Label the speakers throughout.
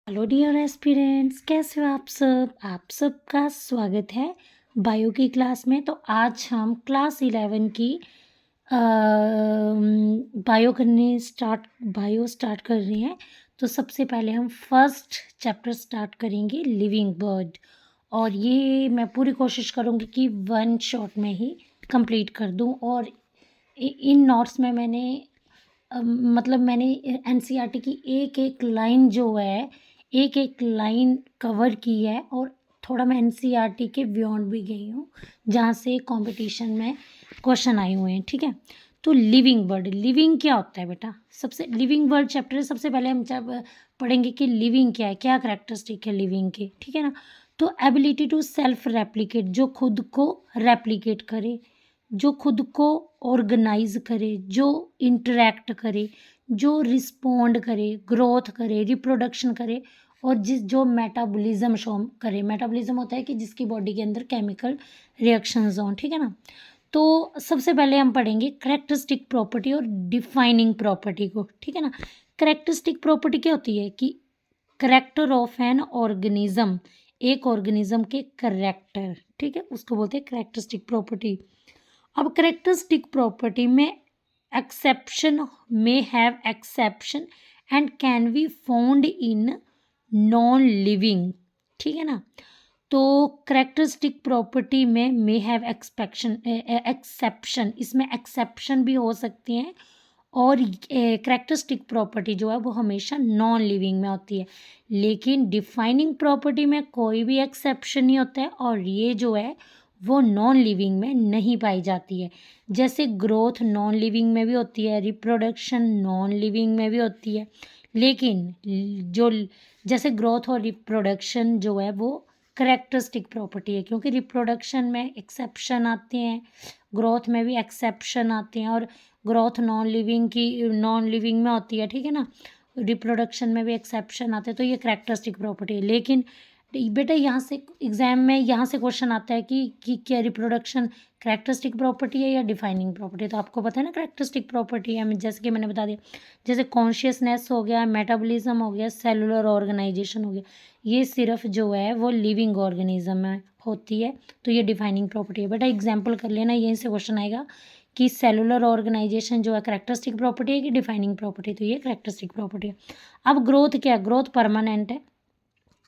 Speaker 1: Hello dear aspirants, कैसे हो आप सबका स्वागत है बायो की क्लास में। तो आज हम क्लास 11 की बायो स्टार्ट कर रहे हैं। तो सबसे पहले हम फर्स्ट चैप्टर स्टार्ट करेंगे, लिविंग बर्ड। और ये मैं पूरी कोशिश करूँगी कि वन शॉट में ही कंप्लीट कर दूँ। और इन नोट्स में मैंने एनसीईआरटी की एक एक लाइन जो है, एक एक लाइन कवर की है। और थोड़ा मैं एनसीईआरटी के बियॉन्ड भी गई हूँ, जहाँ से कंपटीशन में क्वेश्चन आए हुए हैं। ठीक है, तो लिविंग वर्ड, लिविंग क्या होता है बेटा? सबसे लिविंग वर्ड चैप्टर है, सबसे पहले हम जब पढ़ेंगे कि लिविंग क्या है, क्या करेक्टरिस्टिक है लिविंग के। ठीक है ना? तो एबिलिटी टू सेल्फ रेप्लिकेट, जो खुद को रेप्लिकेट करे, जो खुद को ऑर्गेनाइज करे, जो इंटरेक्ट करे, जो रिस्पोंड करे, ग्रोथ करे, रिप्रोडक्शन करे, और जो मेटाबॉलिज्म शो करे। मेटाबॉलिज्म होता है कि जिसकी बॉडी के अंदर केमिकल रिएक्शंस हों। ठीक है ना? तो सबसे पहले हम पढ़ेंगे करेक्टरिस्टिक प्रॉपर्टी और डिफाइनिंग प्रॉपर्टी को। ठीक है ना? करेक्टरिस्टिक प्रॉपर्टी क्या होती है कि करेक्टर ऑफ एन ऑर्गेनिज्म, एक ऑर्गेनिज्म के करेक्टर। ठीक है, उसको बोलते हैं करेक्टरिस्टिक प्रॉपर्टी। अब करेक्टरिस्टिक प्रॉपर्टी में एक्सेप्शन में have exception and can be found in non living. ठीक है ना? तो करेक्टरिस्टिक प्रॉपर्टी में मे हैव एक्सेप्शन, इसमें एक्सेप्शन भी हो सकती हैं। और करेक्टरिस्टिक प्रॉपर्टी जो है वो हमेशा नॉन लिविंग में होती है। लेकिन डिफाइनिंग प्रॉपर्टी में कोई भी एक्सेप्शन नहीं होता है, और ये जो है वो नॉन लिविंग में नहीं पाई जाती है। जैसे ग्रोथ नॉन लिविंग में भी होती है, रिप्रोडक्शन नॉन लिविंग में भी होती है। लेकिन जो जैसे ग्रोथ और रिप्रोडक्शन जो है वो करेक्टरिस्टिक प्रॉपर्टी है, क्योंकि रिप्रोडक्शन में एक्सेप्शन आते हैं, ग्रोथ में भी एक्सेप्शन आते हैं, और ग्रोथ नॉन लिविंग में होती है। ठीक है ना? रिप्रोडक्शन में भी एक्सेप्शन आते हैं। तो ये करेक्टरिस्टिक प्रॉपर्टी है। लेकिन बेटा यहाँ से एग्जाम में यहाँ से क्वेश्चन आता है कि क्या रिप्रोडक्शन करेक्टरिस्टिक प्रॉपर्टी है या डिफाइनिंग प्रॉपर्टी? तो आपको पता है ना करेक्टरिस्टिक प्रॉपर्टी है, जैसे कि मैंने बता दिया। जैसे कॉन्शियसनेस हो गया, मेटाबॉलिज्म हो गया, सेलुलर ऑर्गेनाइजेशन हो गया, ये सिर्फ जो है वो लिविंग ऑर्गेनिज्म में होती है। तो ये डिफाइनिंग प्रॉपर्टी है। बेटा एग्जाम्पल कर लेना, यहीं से क्वेश्चन आएगा कि सेलुलर ऑर्गेनाइजेशन जो है करेक्टरिस्टिक प्रॉपर्टी है कि डिफाइनिंग प्रॉपर्टी? तो ये करेक्टरिस्टिक प्रॉपर्टी है। अब ग्रोथ क्या है? ग्रोथ परमानेंट है,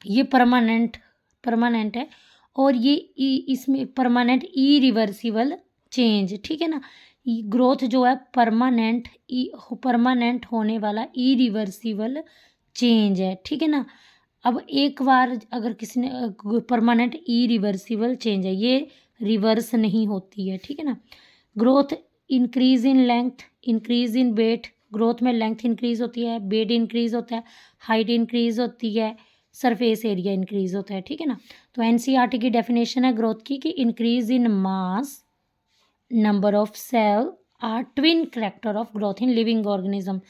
Speaker 1: ये परमानेंट है। और ये इसमें परमानेंट इरिवर्सिबल चेंज। ठीक है ना? ग्रोथ जो है परमानेंट होने वाला इरिवर्सिबल चेंज है। ठीक है ना? अब एक बार अगर किसी ने परमानेंट इरिवर्सिबल चेंज है, ये रिवर्स नहीं होती है। ठीक है ना? Growth increase in length, increase in weight, growth में लेंथ इंक्रीज होती है, वेट इंक्रीज होता है, हाइट इंक्रीज होती है, सरफेस एरिया इंक्रीज होता है। ठीक है ना? तो एनसीईआरटी की डेफिनेशन है ग्रोथ की कि increase in mass, number of cell are twin character of growth in living organism.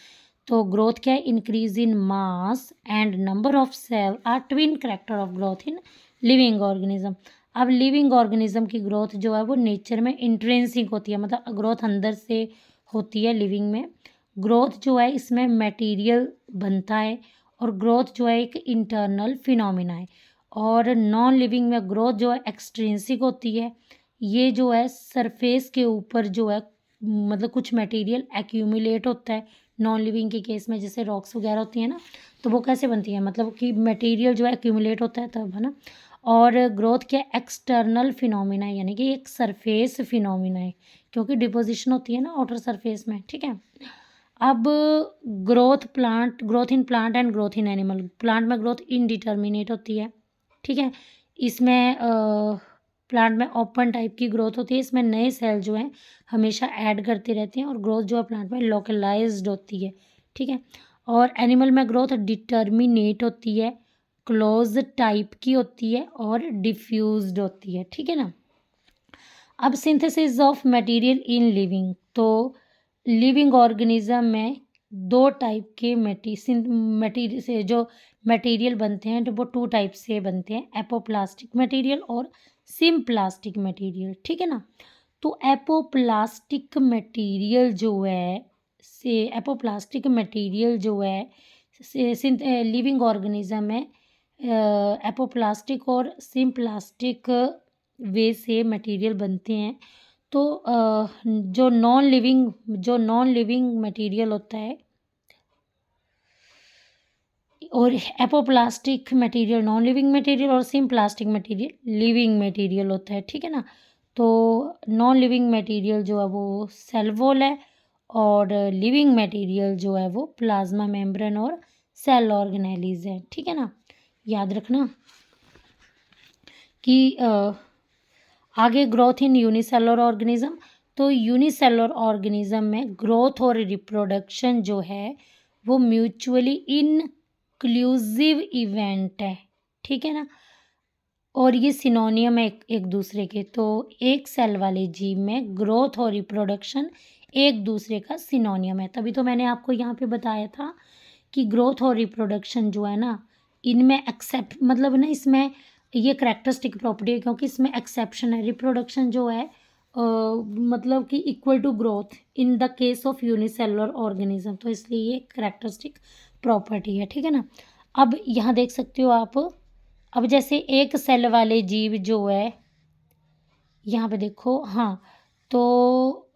Speaker 1: तो ग्रोथ क्या है? Increase in mass and number of cell are twin character of growth in living organism. अब living organism की growth जो है वो nature में intrinsic होती है, मतलब ग्रोथ अंदर से होती है लिविंग में। ग्रोथ जो है इसमें मटेरियल बनता है, और ग्रोथ जो है एक इंटरनल फिनोमिना है। और नॉन लिविंग में ग्रोथ जो है एक्सट्रिंसिक होती है। ये जो है सरफेस के ऊपर जो है मतलब कुछ मटेरियल एक्यूमुलेट होता है। नॉन लिविंग के केस में जैसे रॉक्स वगैरह होती है ना, तो वो कैसे बनती है? मतलब कि मटेरियल जो है एक्यूमुलेट होता है तब, है ना? और ग्रोथ क्या एक्सटर्नल फिनोमिना है, यानी कि एक सरफेस फिनोमिना है, क्योंकि डिपोजिशन होती है ना आउटर सरफेस में। ठीक है? अब growth in plant and growth in animal. Plant में ग्रोथ इनडिटर्मिनेट होती है। ठीक है? इसमें प्लांट में ओपन टाइप की ग्रोथ होती है, इसमें नए सेल जो हैं हमेशा ऐड करते रहते हैं, और ग्रोथ जो है प्लांट में लोकलाइज्ड होती है। ठीक है? और एनिमल में ग्रोथ डिटर्मिनेट होती है, क्लोज टाइप की होती है, और डिफ्यूज्ड होती है। ठीक है ना? अब synthesis of material in living. तो लिविंग ऑर्गेनिज्म में दो टाइप के मटेरियल से जो मटेरियल बनते हैं, तो वो टू टाइप से बनते हैं, एपोप्लास्टिक मटेरियल और सिम्प्लास्टिक मटेरियल। ठीक है ना? तो एपोप्लास्टिक मटेरियल जो है लिविंग ऑर्गेनिज्म में एपोप्लास्टिक और सिम्प्लास्टिक वे से मटेरियल बनते हैं। तो जो नॉन लिविंग मटेरियल होता है और apoplastic material non living material और सिम्प्लास्टिक मटेरियल लिविंग मटेरियल होता है, ठीक है ना। तो नॉन लिविंग मटेरियल जो है वो सेल वॉल है और लिविंग मटेरियल जो है वो प्लाज्मा मेम्ब्रेन और सेल ऑर्गेनेलीज है, ठीक है ना। याद रखना कि आगे ग्रोथ इन यूनिसेलुलर ऑर्गेनिज्म। तो यूनिसेलुलर ऑर्गेनिज्म में ग्रोथ और रिप्रोडक्शन जो है वो म्यूचुअली इनक्लूसिव इवेंट है, ठीक है ना। और ये सिनोनियम है एक दूसरे के। तो एक सेल वाले जीव में ग्रोथ और रिप्रोडक्शन एक दूसरे का सिनोनियम है। तभी तो मैंने आपको यहाँ पे बताया था कि ग्रोथ और रिप्रोडक्शन जो है ना, इनमें एक्सेप्ट मतलब ना, इसमें ये करैक्टरिस्टिक प्रॉपर्टी है क्योंकि इसमें एक्सेप्शन है। रिप्रोडक्शन जो है मतलब कि equal to growth in the case of unicellular organism, तो इसलिए ये करैक्टरिस्टिक प्रॉपर्टी है, ठीक है ना। अब यहाँ देख सकते हो आप, अब जैसे एक सेल वाले जीव जो है, यहाँ पे देखो, हाँ, तो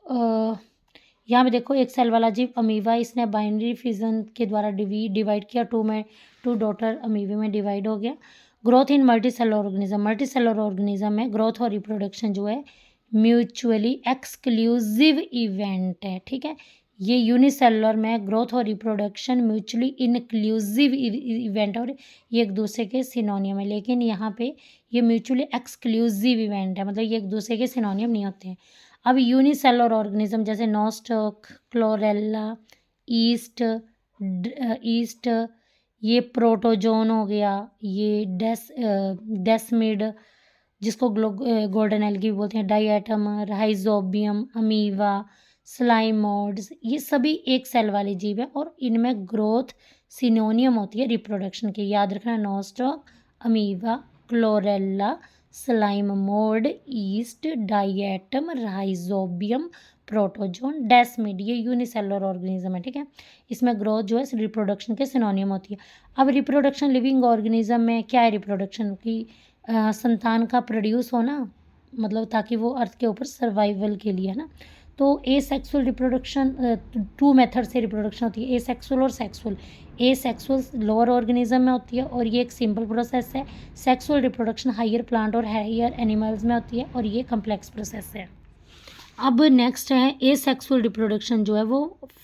Speaker 1: यहाँ पे देखो एक सेल वाला जीव अमीबा, इसने बाइनरी फिजन के द्वारा डिवाइड किया, टू डॉटर अमीबे में डिवाइड हो गया। Growth in multi cellular organism में ग्रोथ और रिप्रोडक्शन जो है म्यूचुअली एक्सक्लूसिव इवेंट है, ठीक है। ये यूनिसेलुलर में ग्रोथ और रिप्रोडक्शन म्यूचुअली इनक्लूसिव इवेंट और ये एक दूसरे के सिनोनियम है, लेकिन यहाँ पे ये म्यूचुअली एक्सक्लूसिव इवेंट है, मतलब ये एक दूसरे के सिनोनियम नहीं होते हैं। अब यूनिसेलुलर ऑर्गेनिज्म जैसे नोस्टॉक, क्लोरेला, ईस्ट, ये प्रोटोजोन हो गया, ये डेस्मिड जिसको गोल्डन एल्गी बोलते हैं, डाइएटम, राइजोबियम, अमीवा, स्लाइमोड्स, ये सभी एक सेल वाले जीव हैं और इनमें ग्रोथ सिनोनियम होती है रिप्रोडक्शन की। याद रखना, Nostoc, amoeba, Chlorella, slime mould, yeast, diatom, Rhizobium, protozoan, desmid, ये यूनिसेलुलर ऑर्गेनिज्म है, ठीक है। इसमें ग्रोथ जो है रिप्रोडक्शन के सिनोनियम होती है। अब रिप्रोडक्शन लिविंग ऑर्गेनिज्म में क्या है, रिप्रोडक्शन की संतान का प्रोड्यूस होना, मतलब ताकि वो अर्थ के ऊपर सर्वाइवल के लिए, है ना। तो asexual reproduction, two method से रिप्रोडक्शन होती है, ए सेक्सुअल और sexual. Asexual lower organism में होती है और ये एक सिंपल प्रोसेस है। सेक्सुअल रिप्रोडक्शन हायर प्लांट और हायर एनिमल्स में होती है और ये कम्प्लेक्स प्रोसेस है। अब नेक्स्ट है ए सेक्सुअल रिप्रोडक्शन जो है वो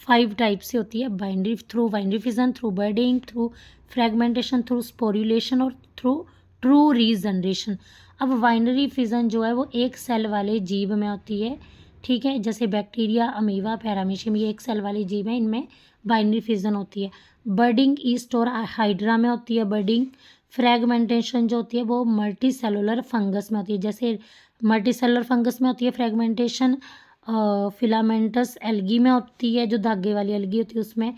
Speaker 1: 5 टाइप से होती है, through binary fission, through budding, through fragmentation, through sporulation और थ्रू ट्रू रीजनरेशन। अब बाइनरी फिजन जो है वो एक सेल वाले जीव में होती है, ठीक है, जैसे बैक्टीरिया, अमीबा, पैरामीशियम, ये एक सेल वाले जीव हैं, इनमें बाइनरी फिजन होती है। बर्डिंग ईस्ट और हाइड्रा में होती है बर्डिंग। फ्रेगमेंटेशन जो होती है वो मल्टी सेलुलर फंगस में होती है, जैसे मल्टी सेलुलर फंगस में होती है फ्रेगमेंटेशन। फिलामेंटस एल्गी में होती है, जो धागे वाली एल्गी होती है उसमें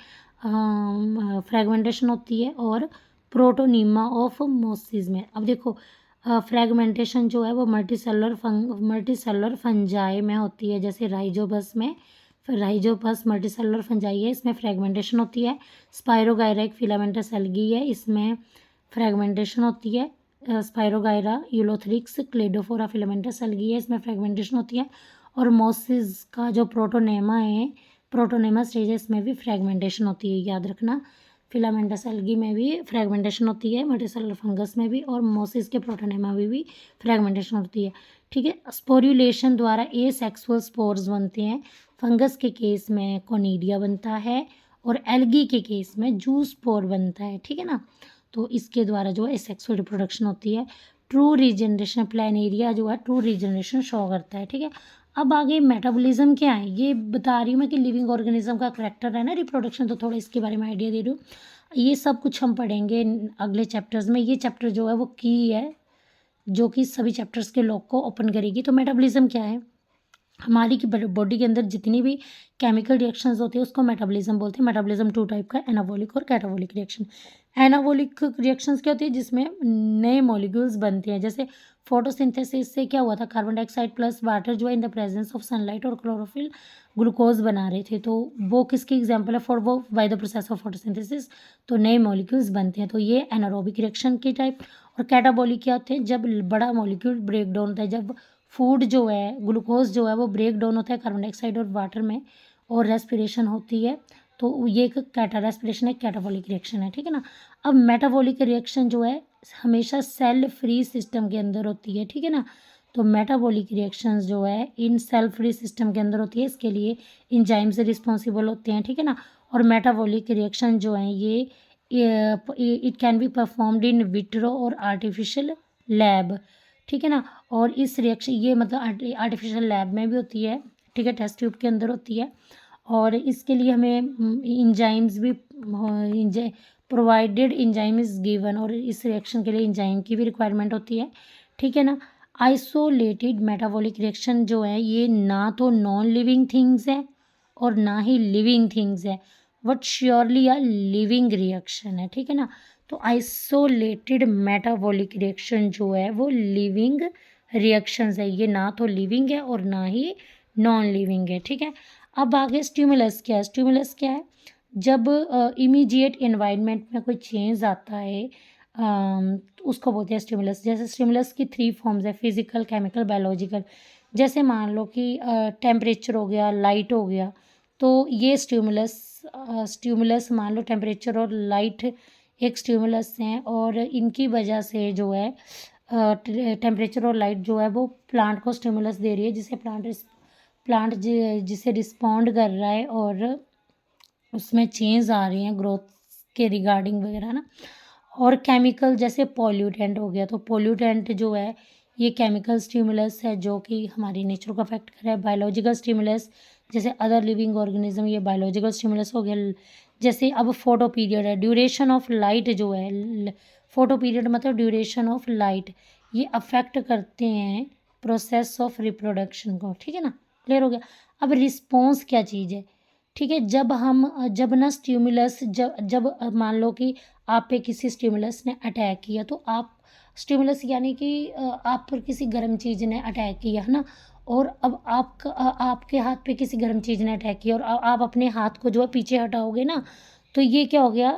Speaker 1: फ्रेगमेंटेशन होती है, और प्रोटोनीमा ऑफ मोसिस में। अब देखो फ्रेगमेंटेशन जो है वो मल्टी सेलुलर फंजाई में होती है, जैसे राइजोपस में, राइजोपस मल्टी सेलुलर फंजाई है, इसमें फ्रेगमेंटेशन होती है। स्पायरोगायरा एक फिलामेंटस एल्गी है, इसमें फ्रेगमेंटेशन होती है। Spirogyra Ulothrix Cladophora filamentous algae है, इसमें फ्रेगमेंटेशन होती है। और मोसिस का जो प्रोटोनेमा है, प्रोटोनेमा स्टेज है, इसमें भी फ्रेगमेंटेशन होती है। याद रखना, फिलामेंटस एल्गी में भी फ्रेगमेंटेशन होती है, मल्टीसेलुलर फंगस में भी, और मोसिस के प्रोटोनेमा में भी फ्रेगमेंटेशन होती है, ठीक है। स्पोरुलेशन द्वारा ए सेक्सुअल स्पोर्स बनते हैं। फंगस के केस में कोनिडिया बनता है और एल्गी के केस में जूस्पोर बनता है, ठीक है ना। तो इसके द्वारा जो है सेक्सुअल रिप्रोडक्शन होती है। ट्रू रीजनरेशन, प्लानेरिया जो है ट्रू रीजनरेशन शो करता है, ठीक है। अब आगे मेटाबॉलिज्म क्या है, ये बता रही हूँ मैं कि लिविंग ऑर्गेनिज्म का करैक्टर है ना रिप्रोडक्शन, तो थोड़ा इसके बारे में आइडिया दे रही हूँ। ये सब कुछ हम पढ़ेंगे अगले चैप्टर्स में। ये चैप्टर जो है वो की है, जो कि सभी चैप्टर्स के लॉक को ओपन करेगी। तो मेटाबॉलिज्म क्या है, हमारी की बॉडी के अंदर जितनी भी केमिकल रिएक्शंस होती है उसको मेटाबॉलिज्म बोलते हैं। मेटाबॉलिज्म 2 टाइप का, एनाबॉलिक और कैटाबॉलिक रिएक्शन। एनाबॉलिक रिएक्शंस क्या होती है, जिसमें नए मॉलिक्यूल्स बनते हैं। जैसे फोटोसिंथेसिस से क्या हुआ था, कार्बन डाइऑक्साइड प्लस वाटर जो है in the presence of sunlight और क्लोरोफिल ग्लूकोज बना रहे थे, तो वो किसकी एग्जांपल है, फॉर वो by the process of photosynthesis तो नए मॉलिक्यूल्स बनते हैं, तो ये एनारोबिक रिएक्शन की टाइप। और कैटाबॉलिक क्या होते हैं, जब बड़ा मॉलिक्यूल ब्रेक डाउन होता है, जब फूड जो है, ग्लूकोज जो है वो ब्रेक डाउन होता है कार्बन डाइऑक्साइड और वाटर में, और रेस्पिरेशन होती है, तो ये एक रेस्पिरेशन एक कैटाबॉलिक रिएक्शन है, ठीक है ना। अब मेटाबॉलिक रिएक्शन जो है हमेशा सेल फ्री सिस्टम के अंदर होती है, ठीक है ना। तो मेटाबॉलिक रिएक्शंस जो है इन सेल फ्री सिस्टम के अंदर होती है, इसके लिए इंजाइम से रिस्पॉन्सिबल होते हैं, ठीक है ना। और मेटाबॉलिक रिएक्शन जो है ये it can be performed in vitro और आर्टिफिशियल लैब, ठीक है ना। और इस रिएक्शन ये मतलब आर्टिफिशियल लैब में भी होती है, ठीक है, टेस्ट ट्यूब के अंदर होती है। और इसके लिए हमें इंजाइम्स भी प्रोवाइडेड इंजाइम इज़ गिवन, और इस रिएक्शन के लिए इंजाइम की भी रिक्वायरमेंट होती है, ठीक है ना। आइसोलेटेड मेटाबॉलिक रिएक्शन जो है ये ना तो नॉन लिविंग थिंग्स है और ना ही लिविंग थिंग्स है, but surely a living reaction है, ठीक है ना। तो आइसोलेटेड मेटाबॉलिक रिएक्शन जो है वो लिविंग रिएक्शंस है, ये ना तो लिविंग है और ना ही नॉन लिविंग है, ठीक है। अब आगे स्टिमुलस क्या है, स्टिमुलस क्या है, जब इमीडिएट एनवायरनमेंट में कोई चेंज आता है उसको बोलते हैं स्टिमुलस। जैसे स्टिमुलस की 3 फॉर्म्स है, फिजिकल, केमिकल, बायोलॉजिकल। जैसे मान लो कि टेम्परेचर हो गया, लाइट हो गया, तो ये स्टिमुलस मान लो टेम्परेचर और लाइट एक स्टिमुलस हैं, और इनकी वजह से जो है टेम्परेचर और लाइट जो है वो प्लांट को स्टिमुलस दे रही है, जिसे प्लांट जिसे रिस्पॉन्ड कर रहा है, और उसमें चेंज आ रही हैं ग्रोथ के रिगार्डिंग वगैरह ना। और केमिकल जैसे पॉल्यूटेंट हो गया, तो पॉल्यूटेंट जो है ये केमिकल स्टिमुलस है जो कि हमारी नेचर को अफेक्ट कर रहा है। बायोलॉजिकल स्टिमुलस जैसे अदर लिविंग ऑर्गेनिज्म, ये बायोलॉजिकल स्टिमुलस हो गया। जैसे अब फोटो पीरियड है, ड्यूरेशन ऑफ लाइट जो है, फोटो पीरियड मतलब ड्यूरेशन ऑफ लाइट, ये अफेक्ट करते हैं प्रोसेस ऑफ रिप्रोडक्शन को, ठीक है ना, क्लियर हो गया। अब रिस्पॉन्स क्या चीज़ है, ठीक है, जब ना स्टिमुलस जब मान लो कि आप पे किसी स्टिमुलस ने अटैक किया, तो आप स्टिमुलस यानी कि आप पर किसी गर्म चीज़ ने अटैक किया है ना, और अब आपके हाथ पे किसी गर्म चीज़ ने अटैक किया, और आप अपने हाथ को जो है पीछे हटाओगे ना, तो ये क्या हो गया,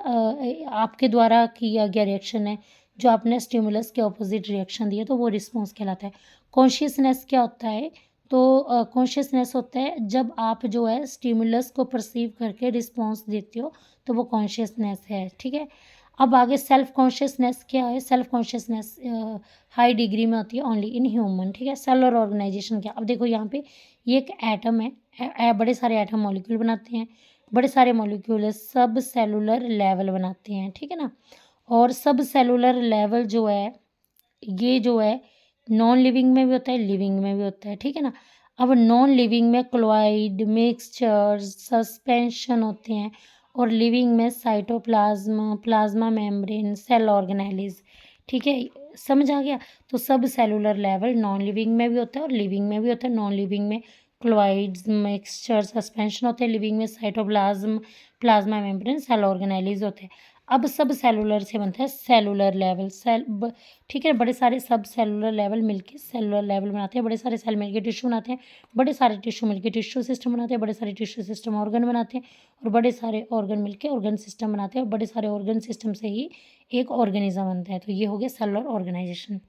Speaker 1: आपके द्वारा किया गया रिएक्शन है, जो आपने स्टिमुलस के ऑपोजिट रिएक्शन दिया, तो वो रिस्पॉन्स कहलाता है। कॉन्शियसनेस क्या होता है, तो कॉन्शियसनेस होता है जब आप जो है स्टिमुलस को परसीव करके रिस्पॉन्स देते हो, तो वो कॉन्शियसनेस है, ठीक है। अब आगे सेल्फ कॉन्शियसनेस क्या है, सेल्फ कॉन्शियसनेस हाई डिग्री में होती है ओनली इन ह्यूमन, ठीक है। सेलुलर ऑर्गेनाइजेशन क्या, अब देखो यहाँ पे ये एक एटम है, बड़े सारे एटम मॉलिक्यूल बनाते हैं, बड़े सारे मॉलिक्यूल सब सेलुलर लेवल बनाते हैं, ठीक है ना। और सब सेलुलर लेवल जो है ये जो है नॉन लिविंग में भी होता है, लिविंग में भी होता है, ठीक है ना। अब नॉन लिविंग में क्लोराइड मिक्सचर्स सस्पेंशन होते हैं, और लिविंग में cytoplasm, plasma membrane, cell organelles, ठीक है, समझ आ गया। तो सब सेलुलर लेवल नॉन लिविंग में भी होता है और लिविंग में भी होता है। नॉन लिविंग में क्लोराइड्स मिक्सचर सस्पेंशन होते हैं, लिविंग में cytoplasm, plasma membrane, cell organelles होते हैं। अब सब सेलुलर से बनता है सेलुलर लेवल, ठीक है, बड़े सारे सब सेलुलर लेवल मिलके सेलुलर लेवल बनाते हैं, बड़े सारे सेल मिलके टिश्यू बनाते हैं, बड़े सारे टिश्यू मिलके टिश्यू सिस्टम बनाते हैं, बड़े सारे टिश्यू सिस्टम ऑर्गन बनाते हैं, और बड़े सारे ऑर्गन मिलके ऑर्गन सिस्टम बनाते हैं, और बड़े सारे ऑर्गन सिस्टम से ही एक ऑर्गेनिज्म बनता है। तो ये हो गया सेलुलर ऑर्गेनाइजेशन।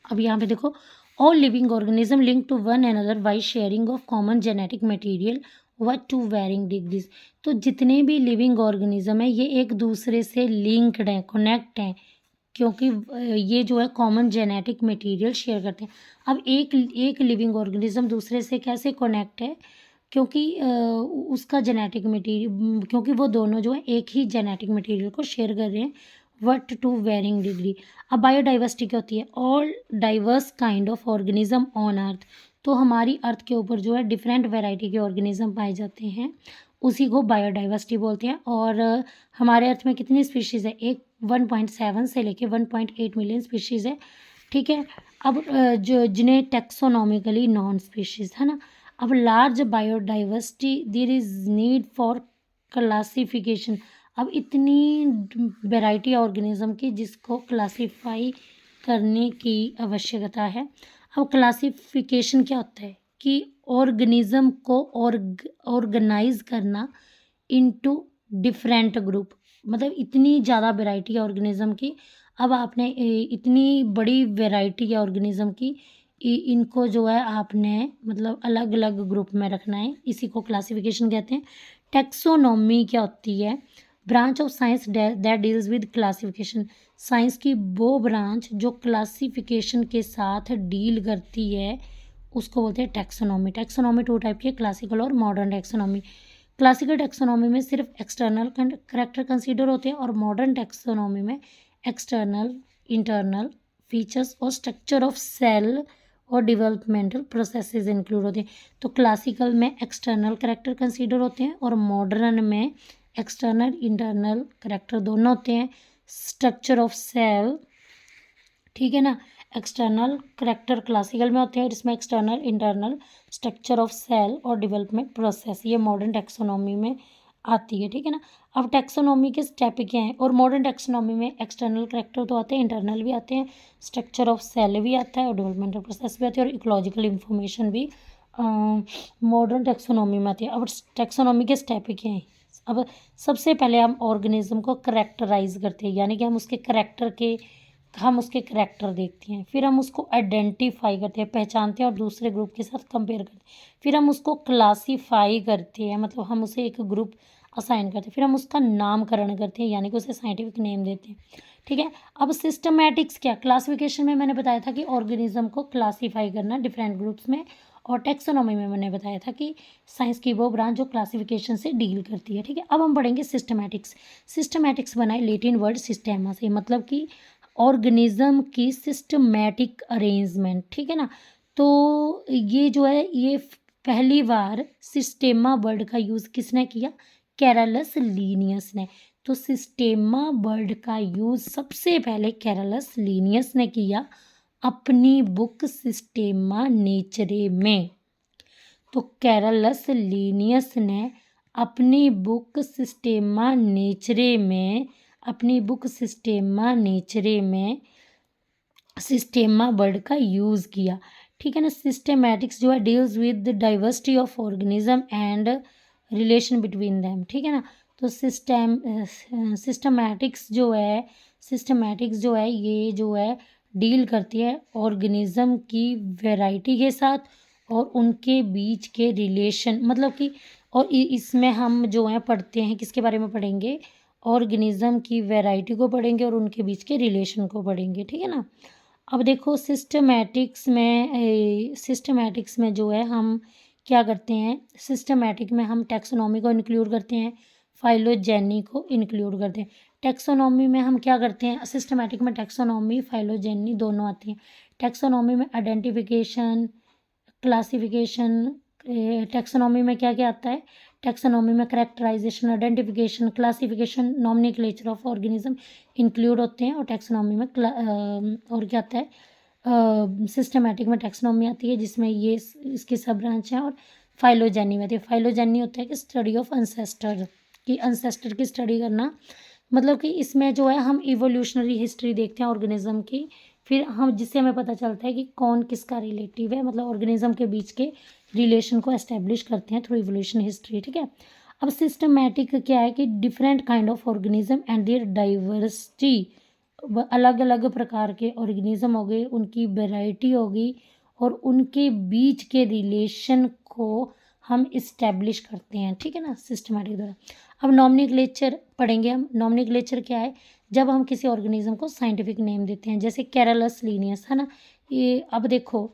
Speaker 1: अब यहाँ पे देखो, all living organism link to one another by sharing of common genetic material व टू वेरिंग डिग्रीज। तो जितने भी लिविंग ऑर्गेनिज्म है ये एक दूसरे से लिंक्ड हैं, कनेक्ट हैं, क्योंकि ये जो है कॉमन जेनेटिक मटेरियल शेयर करते हैं। अब एक लिविंग ऑर्गेनिज्म दूसरे से कैसे कनेक्ट है, क्योंकि उसका जेनेटिक मटेरियल, क्योंकि वो दोनों जो है एक ही जेनेटिक मटेरियल को शेयर कर रहे हैं, बट टू वेरिंग डिग्री। अब बायोडाइवर्सिटी क्या होती है, all diverse kind of organism on earth. तो हमारी अर्थ के ऊपर जो है डिफरेंट वैरायटी के ऑर्गेनिज्म पाए जाते हैं, उसी को बायोडाइवर्सिटी बोलते हैं। और हमारे अर्थ में कितनी स्पीशीज़ है, 1.7 से लेके 1.8 मिलियन स्पीशीज़ है, ठीक है। अब जो जिन्हें टेक्सोनॉमिकली नॉन स्पीशीज़ है ना। अब large biodiversity there is need for classification. अब इतनी वैरायटी ऑर्गेनिज्म की जिसको क्लासीफाई करने की आवश्यकता है। अब क्लासिफिकेशन क्या होता है कि ऑर्गेनिज्म को ऑर्गेनाइज करना इनटू डिफरेंट ग्रुप, मतलब इतनी ज़्यादा वैरायटी है ऑर्गेनिज्म की। अब आपने इतनी बड़ी वैरायटी है ऑर्गेनिज्म की, इनको जो है आपने मतलब अलग अलग ग्रुप में रखना है, इसी को क्लासिफिकेशन कहते हैं। टेक्सोनॉमी क्या होती है? Branch of science that deals with classification, science की वो ब्रांच जो क्लासिफिकेशन के साथ डील करती है उसको बोलते हैं टेक्सोनॉमी। टेक्सोनॉमी टू टाइप की है, क्लासिकल और मॉडर्न टेक्सोनॉमी। क्लासिकल टेक्सोनॉमी में सिर्फ एक्सटर्नल करेक्टर कंसीडर होते हैं और मॉडर्न टेक्सोनॉमी में एक्सटर्नल, इंटरनल फीचर्स और स्ट्रक्चर ऑफ सेल और डेवलपमेंटल प्रोसेसेस इंक्लूड होते हैं। तो क्लासिकल में एक्सटर्नल करेक्टर कंसीडर होते हैं और मॉडर्न में एक्सटर्नल इंटरनल करेक्टर दोनों होते हैं। स्ट्रक्चर ऑफ सेल, ठीक है ना, एक्सटर्नल करेक्टर क्लासिकल में होते हैं और इसमें external internal structure of cell और डेवलपमेंट प्रोसेस ये मॉडर्न टेक्सोनॉमी में आती है, ठीक है ना। अब टेक्सोनॉमी के स्टेप क्या हैं? और मॉडर्न टेक्सोनॉमी में एक्सटर्नल करेक्टर तो आते हैं, इंटरनल भी आते हैं, स्ट्रक्चर ऑफ सेल भी आता है और डेवलपमेंटल प्रोसेस भी आती है और इकोलॉजिकल इंफॉर्मेशन भी मॉडर्न टेक्सोनॉमी में आती है। अब टेक्सोनॉमी के स्टेप क्या हैं? अब सबसे पहले हम ऑर्गेनिज्म को करेक्टराइज करते हैं, यानी कि हम उसके करैक्टर देखते हैं, फिर हम उसको आइडेंटिफाई करते हैं, पहचानते हैं और दूसरे ग्रुप के साथ कंपेयर करते हैं, फिर हम उसको क्लासीफाई करते हैं, मतलब हम उसे एक ग्रुप असाइन करते हैं, फिर हम उसका नामकरण करते हैं, यानी कि उसे साइंटिफिक नेम देते हैं, ठीक है। अब सिस्टमैटिक्स क्या? क्लासिफिकेशन में मैंने बताया था कि ऑर्गेनिज्म को क्लासीफाई करना डिफरेंट ग्रुप्स में, और टेक्सोनॉमी में मैंने बताया था कि साइंस की वो ब्रांच जो क्लासिफिकेशन से डील करती है, ठीक है। अब हम पढ़ेंगे सिस्टमैटिक्स। सिस्टमैटिक्स बनाए लेटिन वर्ड सिस्टेमा से, मतलब कि ऑर्गेनिज्म की सिस्टमैटिक अरेंजमेंट, ठीक है ना। तो ये जो है ये पहली बार सिस्टेमा वर्ड का यूज़ किसने किया? कैरलस लीनियस ने। तो सिस्टेमा वर्ड का यूज़ सबसे पहले कैरलस लीनियस ने किया अपनी बुक सिस्टेमा नेचरे में। तो कैरलस लीनियस ने अपनी बुक सिस्टेमा नेचरे में सिस्टेमा वर्ड का यूज़ किया, ठीक है ना। सिस्टेमैटिक्स जो है deals with the diversity of organism and relation between them, ठीक है ना। तो सिस्टमैटिक्स जो है ये जो है डील करती है ऑर्गेनिज्म की वैरायटी के साथ और उनके बीच के रिलेशन, मतलब कि और इसमें हम जो है पढ़ते हैं, किसके बारे में पढ़ेंगे? ऑर्गेनिज्म की वैरायटी को पढ़ेंगे और उनके बीच के रिलेशन को पढ़ेंगे, ठीक है ना। अब देखो सिस्टमैटिक्स में जो है हम क्या करते हैं? सिस्टमैटिक में हम टैक्सोनॉमी को इंक्लूड करते हैं, फाइलोजेनी को इंक्लूड करते हैं। टैक्सोनॉमी में हम क्या करते हैं? सिस्टमैटिक में टैक्सोनॉमी फाइलोजेनी दोनों आती हैं। टैक्सोनॉमी में आइडेंटिफिकेशन, क्लासिफिकेशन, टैक्सोनॉमी में क्या क्या आता है? टैक्सोनॉमी में characterisation, identification, classification, nomenclature of organism include होते हैं और टैक्सोनॉमी में और क्या आता है? सिस्टमैटिक में टैक्सोनॉमी आती है जिसमें ये इसकी सब ब्रांच है, और फाइलोजेनी में आती है। फाइलोजेनी होता है कि स्टडी ऑफ अनसेस्टर की स्टडी करना, मतलब कि इसमें जो है हम इवोल्यूशनरी हिस्ट्री देखते हैं ऑर्गेनिज्म की, फिर हम जिससे हमें पता चलता है कि कौन किसका रिलेटिव है, मतलब ऑर्गेनिज्म के बीच के रिलेशन को एस्टेब्लिश करते हैं थ्रू इवोल्यूशन हिस्ट्री, ठीक है। अब सिस्टमैटिक क्या है कि different kind of organism and their diversity, अलग अलग प्रकार के ऑर्गेनिज्म हो गए, उनकी वैरायटी होगी और उनके बीच के रिलेशन को हम इस्टेब्लिश करते हैं, ठीक है ना, सिस्टमैटिक द्वारा। अब नॉमेनक्लेचर पढ़ेंगे हम। नॉमेनक्लेचर क्या है? जब हम किसी ऑर्गेनिज्म को साइंटिफिक नेम देते हैं, जैसे कैरलस लीनियस है ना। ये अब देखो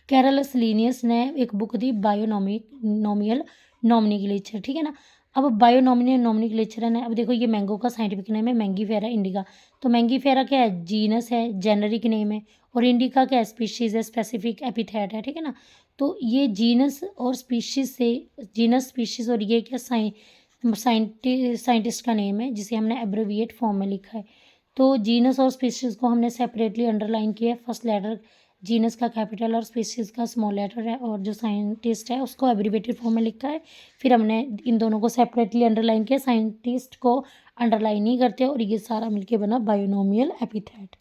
Speaker 1: कैरलस लीनियस ने एक बुक दी बायोनॉमियल नॉमेनक्लेचर, ठीक है ना। अब बायोनॉमियल नॉमेनक्लेचर है ना, अब देखो ये मैंगो का साइंटिफिक नेम है मैंगीफेरा इंडिका। तो मैंगीफेरा क्या है? जीनस है, जेनरिक नेम है, और इंडिका क्या है? स्पीशीज़ है, स्पेसिफिक एपिथेट है, ठीक है ना। तो ये जीनस स्पीशीज़ और ये क्या साइंटिस्ट का नेम है जिसे हमने एब्रिविएट फॉर्म में लिखा है। तो जीनस और स्पीशीज़ को हमने सेपरेटली अंडरलाइन किया है, फर्स्ट लेटर जीनस का कैपिटल और स्पीशीज़ का स्मॉल लेटर है, और जो साइंटिस्ट है उसको एब्रीवेटेड फॉर्म में लिखा है। फिर हमने इन दोनों को सेपरेटली अंडरलाइन किया, साइंटिस्ट को अंडरलाइन नहीं करते, और ये सारा मिलके बना बायोनोमियल एपिथेट।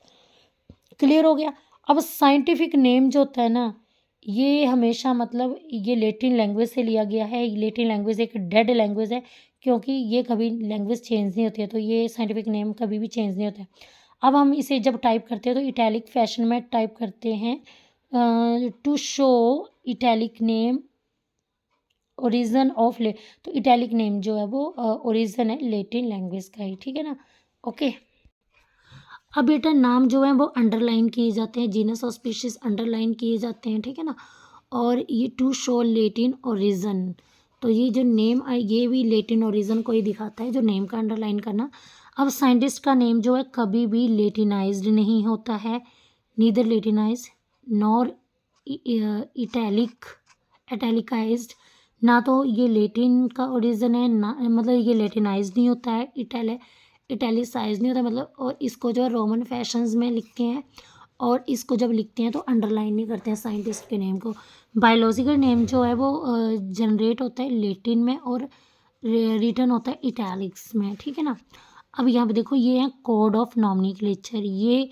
Speaker 1: क्लियर हो गया। अब साइंटिफिक नेम जो होता है ना, ये हमेशा मतलब ये लैटिन लैंग्वेज से लिया गया है। लैटिन लैंग्वेज एक डेड लैंग्वेज है, क्योंकि ये कभी लैंग्वेज चेंज नहीं होती है, तो ये साइंटिफिक नेम कभी भी चेंज नहीं होता है। अब हम इसे जब टाइप करते हैं तो इटैलिक फैशन में टाइप करते हैं, to show italic name origin of ले। तो इटैलिक नेम जो है वो ओरिजन है लैटिन लैंग्वेज का ही, ठीक है ना। ओके। अब बेटा नाम जो है वो अंडरलाइन किए जाते हैं, जीनस और स्पीशीज अंडरलाइन किए जाते हैं, ठीक है ना। और ये टू शो लेटिन ओरिजन, तो ये जो नेम है ये भी लेटिन ओरिजन को ही दिखाता है, जो नेम का अंडरलाइन करना। अब साइंटिस्ट का नेम जो है कभी भी लेटिनाइज्ड नहीं होता है, नीदर लेटिनाइज नॉर इटैलिकाइज्ड। ना तो ये लेटिन का ओरिजिन है, ना मतलब ये लेटिनाइज नहीं होता है, इटैलिसाइज नहीं होता मतलब। और इसको जो है रोमन फैशंस में लिखते हैं, और इसको जब लिखते हैं तो अंडरलाइन नहीं करते हैं साइंटिस्ट के नेम को। बायोलॉजिकल नेम जो है वो जनरेट होता है लेटिन में, और रिटर्न होता है इटैलिक्स में, ठीक है ना। अब यहाँ पे देखो ये है कोड ऑफ नॉमिनक्लेचर। ये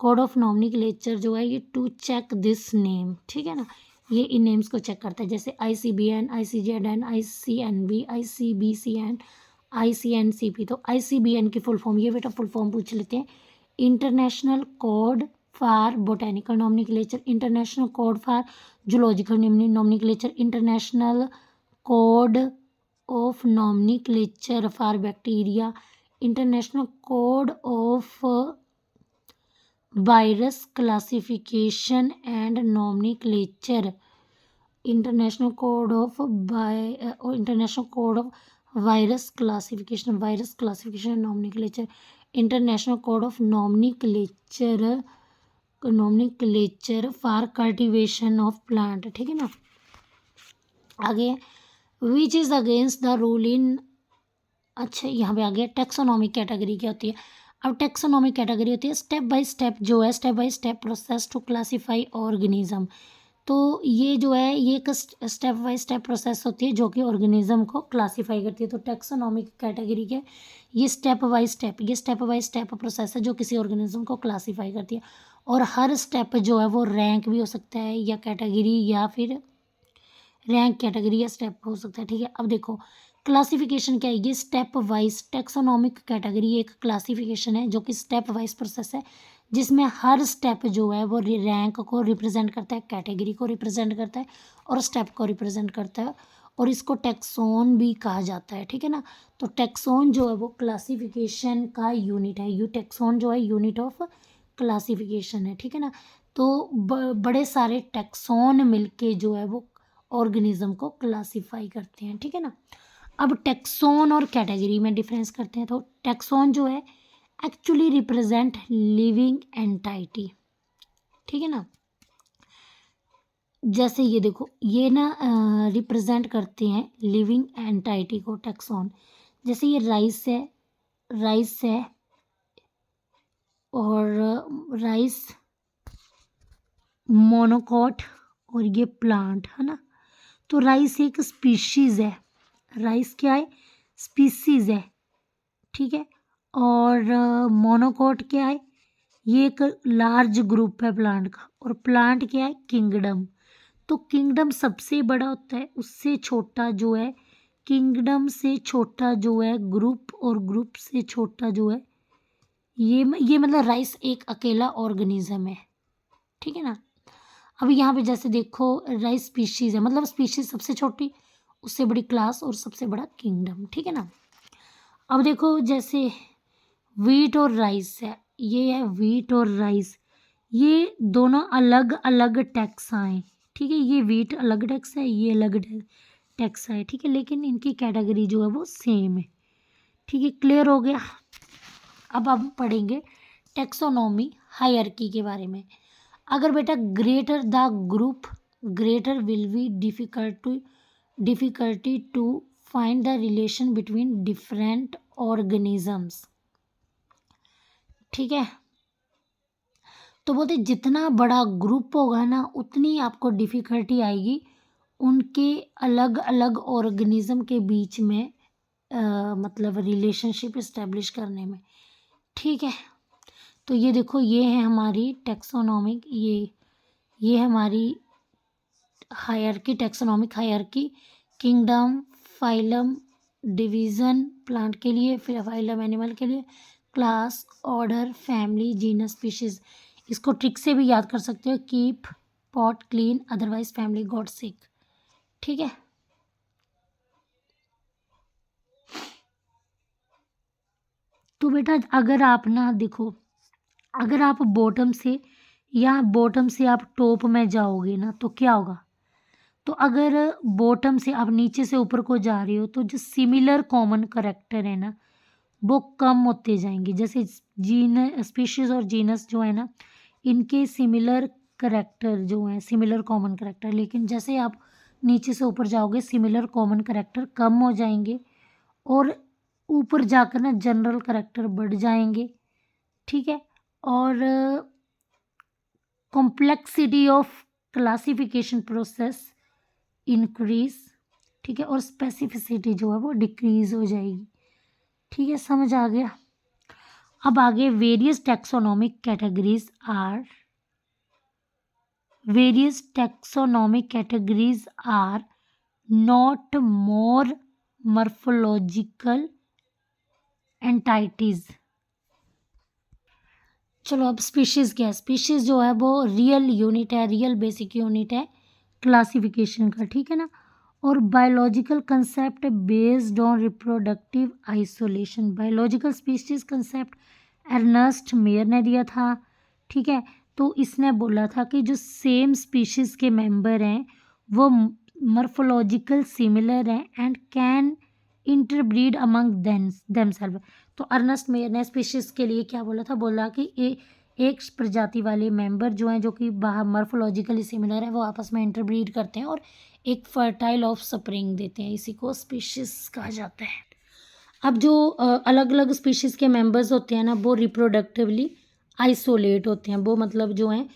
Speaker 1: कोड ऑफ नॉमिनक्लेचर जो है ये टू चेक दिस नेम, ठीक है ना। ये इन नेम्स को चेक करता है, जैसे ICBN, ICZN, ICNB, ICBCN, ICNCP। तो ICBN की फुल फॉर्म, ये बेटा फुल फॉर्म पूछ लेते हैं, international code for botanical nomenclature, international code for zoological nomenclature, international code of nomenclature for bacteria, international code of virus classification and nomenclature, international code of international code of virus classification and nomenclature, international code of nomenclature for cultivation of plant, ठीक है ना। आगे which is against the rule in, अच्छा यहाँ पे आ गया taxonomic category क्या होती है। अब टेक्सोनॉमिक कैटेगरी होती है स्टेप बाय स्टेप, जो है step by step process to classify organism. तो ये जो है ये एक स्टेप बाय स्टेप प्रोसेस होती है जो कि ऑर्गेनिज्म को क्लासीफाई करती है। तो टेक्सोनॉमिक कैटेगरी के ये स्टेप बाय स्टेप प्रोसेस है जो किसी ऑर्गेनिज्म को क्लासीफाई करती है। और हर स्टेप जो है वो रैंक भी हो सकता है, या कैटेगरी, या फिर रैंक कैटेगरी या स्टेप हो सकता है, ठीक है। अब देखो क्लासिफिकेशन क्या है, ये स्टेप वाइज टेक्सोनॉमिक कैटेगरी एक क्लासिफिकेशन है जो कि स्टेप वाइज प्रोसेस है, जिसमें हर स्टेप जो है वो रैंक को रिप्रेजेंट करता है, कैटेगरी को रिप्रेजेंट करता है, और स्टेप को रिप्रेजेंट करता है, और इसको टेक्सोन भी कहा जाता है, ठीक है ना। तो टेक्सोन जो है वो क्लासिफिकेशन का यूनिट है, टेक्सोन जो है यूनिट ऑफ क्लासिफिकेशन है, ठीक है ना। तो बड़े सारे टेक्सोन मिलके जो है वो ऑर्गेनिज्म को क्लासीफाई करते हैं, ठीक है ना। अब टेक्सोन और कैटेगरी में डिफरेंस करते हैं। तो टेक्सोन जो है एक्चुअली रिप्रेजेंट लिविंग एंटाइटी, ठीक है ना। जैसे ये देखो ये ना रिप्रेजेंट करते हैं लिविंग एंटाइटी को टेक्सोन। जैसे ये राइस है और राइस मोनोकॉट, और ये प्लांट है ना। तो राइस एक स्पीशीज़ है, राइस क्या है, स्पीसीज़ है, ठीक है। और मोनोकॉट क्या है, ये एक लार्ज ग्रुप है प्लांट का, और प्लांट क्या है, किंगडम। तो किंगडम सबसे बड़ा होता है, उससे छोटा जो है किंगडम से छोटा जो है ग्रुप, और ग्रुप से छोटा जो है ये मतलब राइस एक अकेला ऑर्गेनिज्म है, ठीक है ना। अब यहाँ पे जैसे देखो राइस स्पीशीज़ है, मतलब स्पीशीज़ सबसे छोटी, उससे बड़ी क्लास, और सबसे बड़ा किंगडम, ठीक है ना। अब देखो जैसे वीट और राइस है, ये है वीट और राइस, ये दोनों अलग अलग टैक्स हैं, ठीक है। ये वीट अलग टैक्स है, ये अलग टैक्स है, ठीक है, लेकिन इनकी कैटेगरी जो है वो सेम है, ठीक है। क्लियर हो गया। अब हम पढ़ेंगे टेक्सोनॉमी हायरार्की के बारे में। अगर बेटा greater the group greater will be difficulty to find the relation between different organisms, ठीक है। तो बोलते जितना बड़ा ग्रुप होगा ना उतनी आपको डिफ़िकल्टी आएगी उनके अलग अलग ऑर्गेनिज्म के बीच में मतलब रिलेशनशिप इस्टेब्लिश करने में। ठीक है, तो ये देखो ये है हमारी टैक्सोनॉमिक, ये हमारी hierarchy, taxonomic hierarchy, kingdom, phylum, division plant के लिए, फिर फाइलम एनिमल के लिए, class, order, family, genus, species. इसको ट्रिक से भी याद कर सकते हो, keep pot clean otherwise family got sick. ठीक है, तो बेटा अगर आप ना देखो, अगर आप बॉटम से या बॉटम से आप टॉप में जाओगे ना तो क्या होगा, तो अगर बॉटम से आप नीचे से ऊपर को जा रहे हो तो जो सिमिलर कॉमन करेक्टर है ना वो कम होते जाएंगे। जैसे जीन स्पीशीज और जीनस जो है ना इनके सिमिलर करेक्टर जो हैं, सिमिलर कॉमन करेक्टर, लेकिन जैसे आप नीचे से ऊपर जाओगे सिमिलर कॉमन करेक्टर कम हो जाएंगे और ऊपर जाकर ना जनरल करेक्टर बढ़ जाएंगे। ठीक है, और complexity of classification process increase. ठीक है, और स्पेसिफिसिटी जो है वो डिक्रीज हो जाएगी। ठीक है, समझ आ गया। अब आगे various taxonomic categories are, various taxonomic categories are not more morphological entities. चलो अब स्पीशीज क्या है, स्पीशीज जो है वो रियल यूनिट है, रियल बेसिक यूनिट है क्लासिफिकेशन का। ठीक है ना, और biological concept based on reproductive isolation, biological species concept Ernst Mayr ने दिया था। ठीक है, तो इसने बोला था कि जो सेम स्पीशीज के मेंबर हैं वो मॉर्फोलॉजिकल सिमिलर हैं and can interbreed among themself. तो अर्नेस्ट मेयर ने स्पीशीज के लिए क्या बोला था, बोला कि एक प्रजाति वाले मेंबर जो हैं जो कि बाहर मॉर्फोलॉजिकली सिमिलर हैं वो आपस में इंटरब्रीड करते हैं और एक फर्टाइल ऑफ स्प्रिंग देते हैं, इसी को स्पीशीज कहा जाता है। अब जो अलग अलग स्पीशीज के मेंबर्स होते हैं ना वो रिप्रोडक्टिवली आइसोलेट होते हैं, वो मतलब जो हैं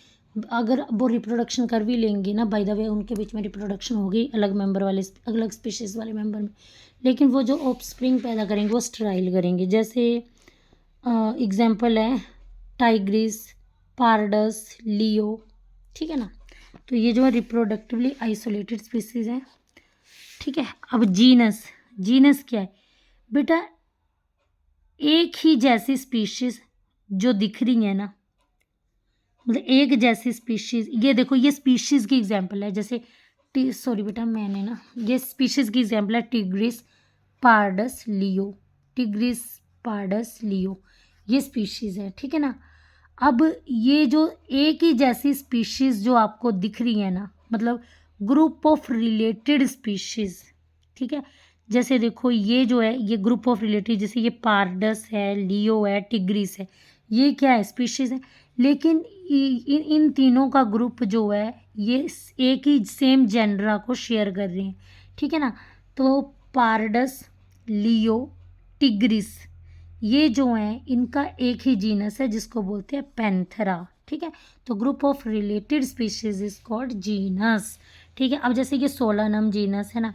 Speaker 1: अगर वो रिप्रोडक्शन कर भी लेंगे ना, बाय द वे उनके बीच में रिप्रोडक्शन होगी अलग मेंबर वाले अलग स्पीशीज़ वाले मेंबर में, लेकिन वो जो ऑफस्प्रिंग पैदा करेंगे वो स्टराइल करेंगे। जैसे एग्जांपल है टाइग्रिस, पारडस, लियो। ठीक है ना, तो ये जो है रिप्रोडक्टिवली आइसोलेटेड स्पीशीज़ हैं। ठीक है, अब जीनस, जीनस क्या है बेटा, एक ही जैसी स्पीशीज़ जो दिख रही है ना, मतलब एक जैसी स्पीशीज़, ये देखो ये स्पीशीज़ की एग्जांपल है। जैसे सॉरी बेटा मैंने ना, ये स्पीशीज़ की एग्जांपल है टिग्रिस, पारडस, लियो, टिग्रिस, पारडस, लियो, ये स्पीशीज़ है। ठीक है ना, अब ये जो एक ही जैसी स्पीशीज़ जो आपको दिख रही है ना, मतलब ग्रुप ऑफ रिलेटेड स्पीशीज़। ठीक है, जैसे देखो ये जो है ये ग्रुप ऑफ रिलेटेड, जैसे ये पारडस है, लियो है, टिग्रिस है, ये क्या है स्पीशीज़ है, लेकिन इन तीनों का ग्रुप जो है ये एक ही सेम जेंडरा को शेयर कर रहे हैं। ठीक है ना, तो पारडस, लियो, टिग्रिस ये जो हैं इनका एक ही जीनस है जिसको बोलते हैं पैंथेरा। ठीक है, तो group of related species is called genus. ठीक है, अब जैसे ये सोलानम जीनस है ना,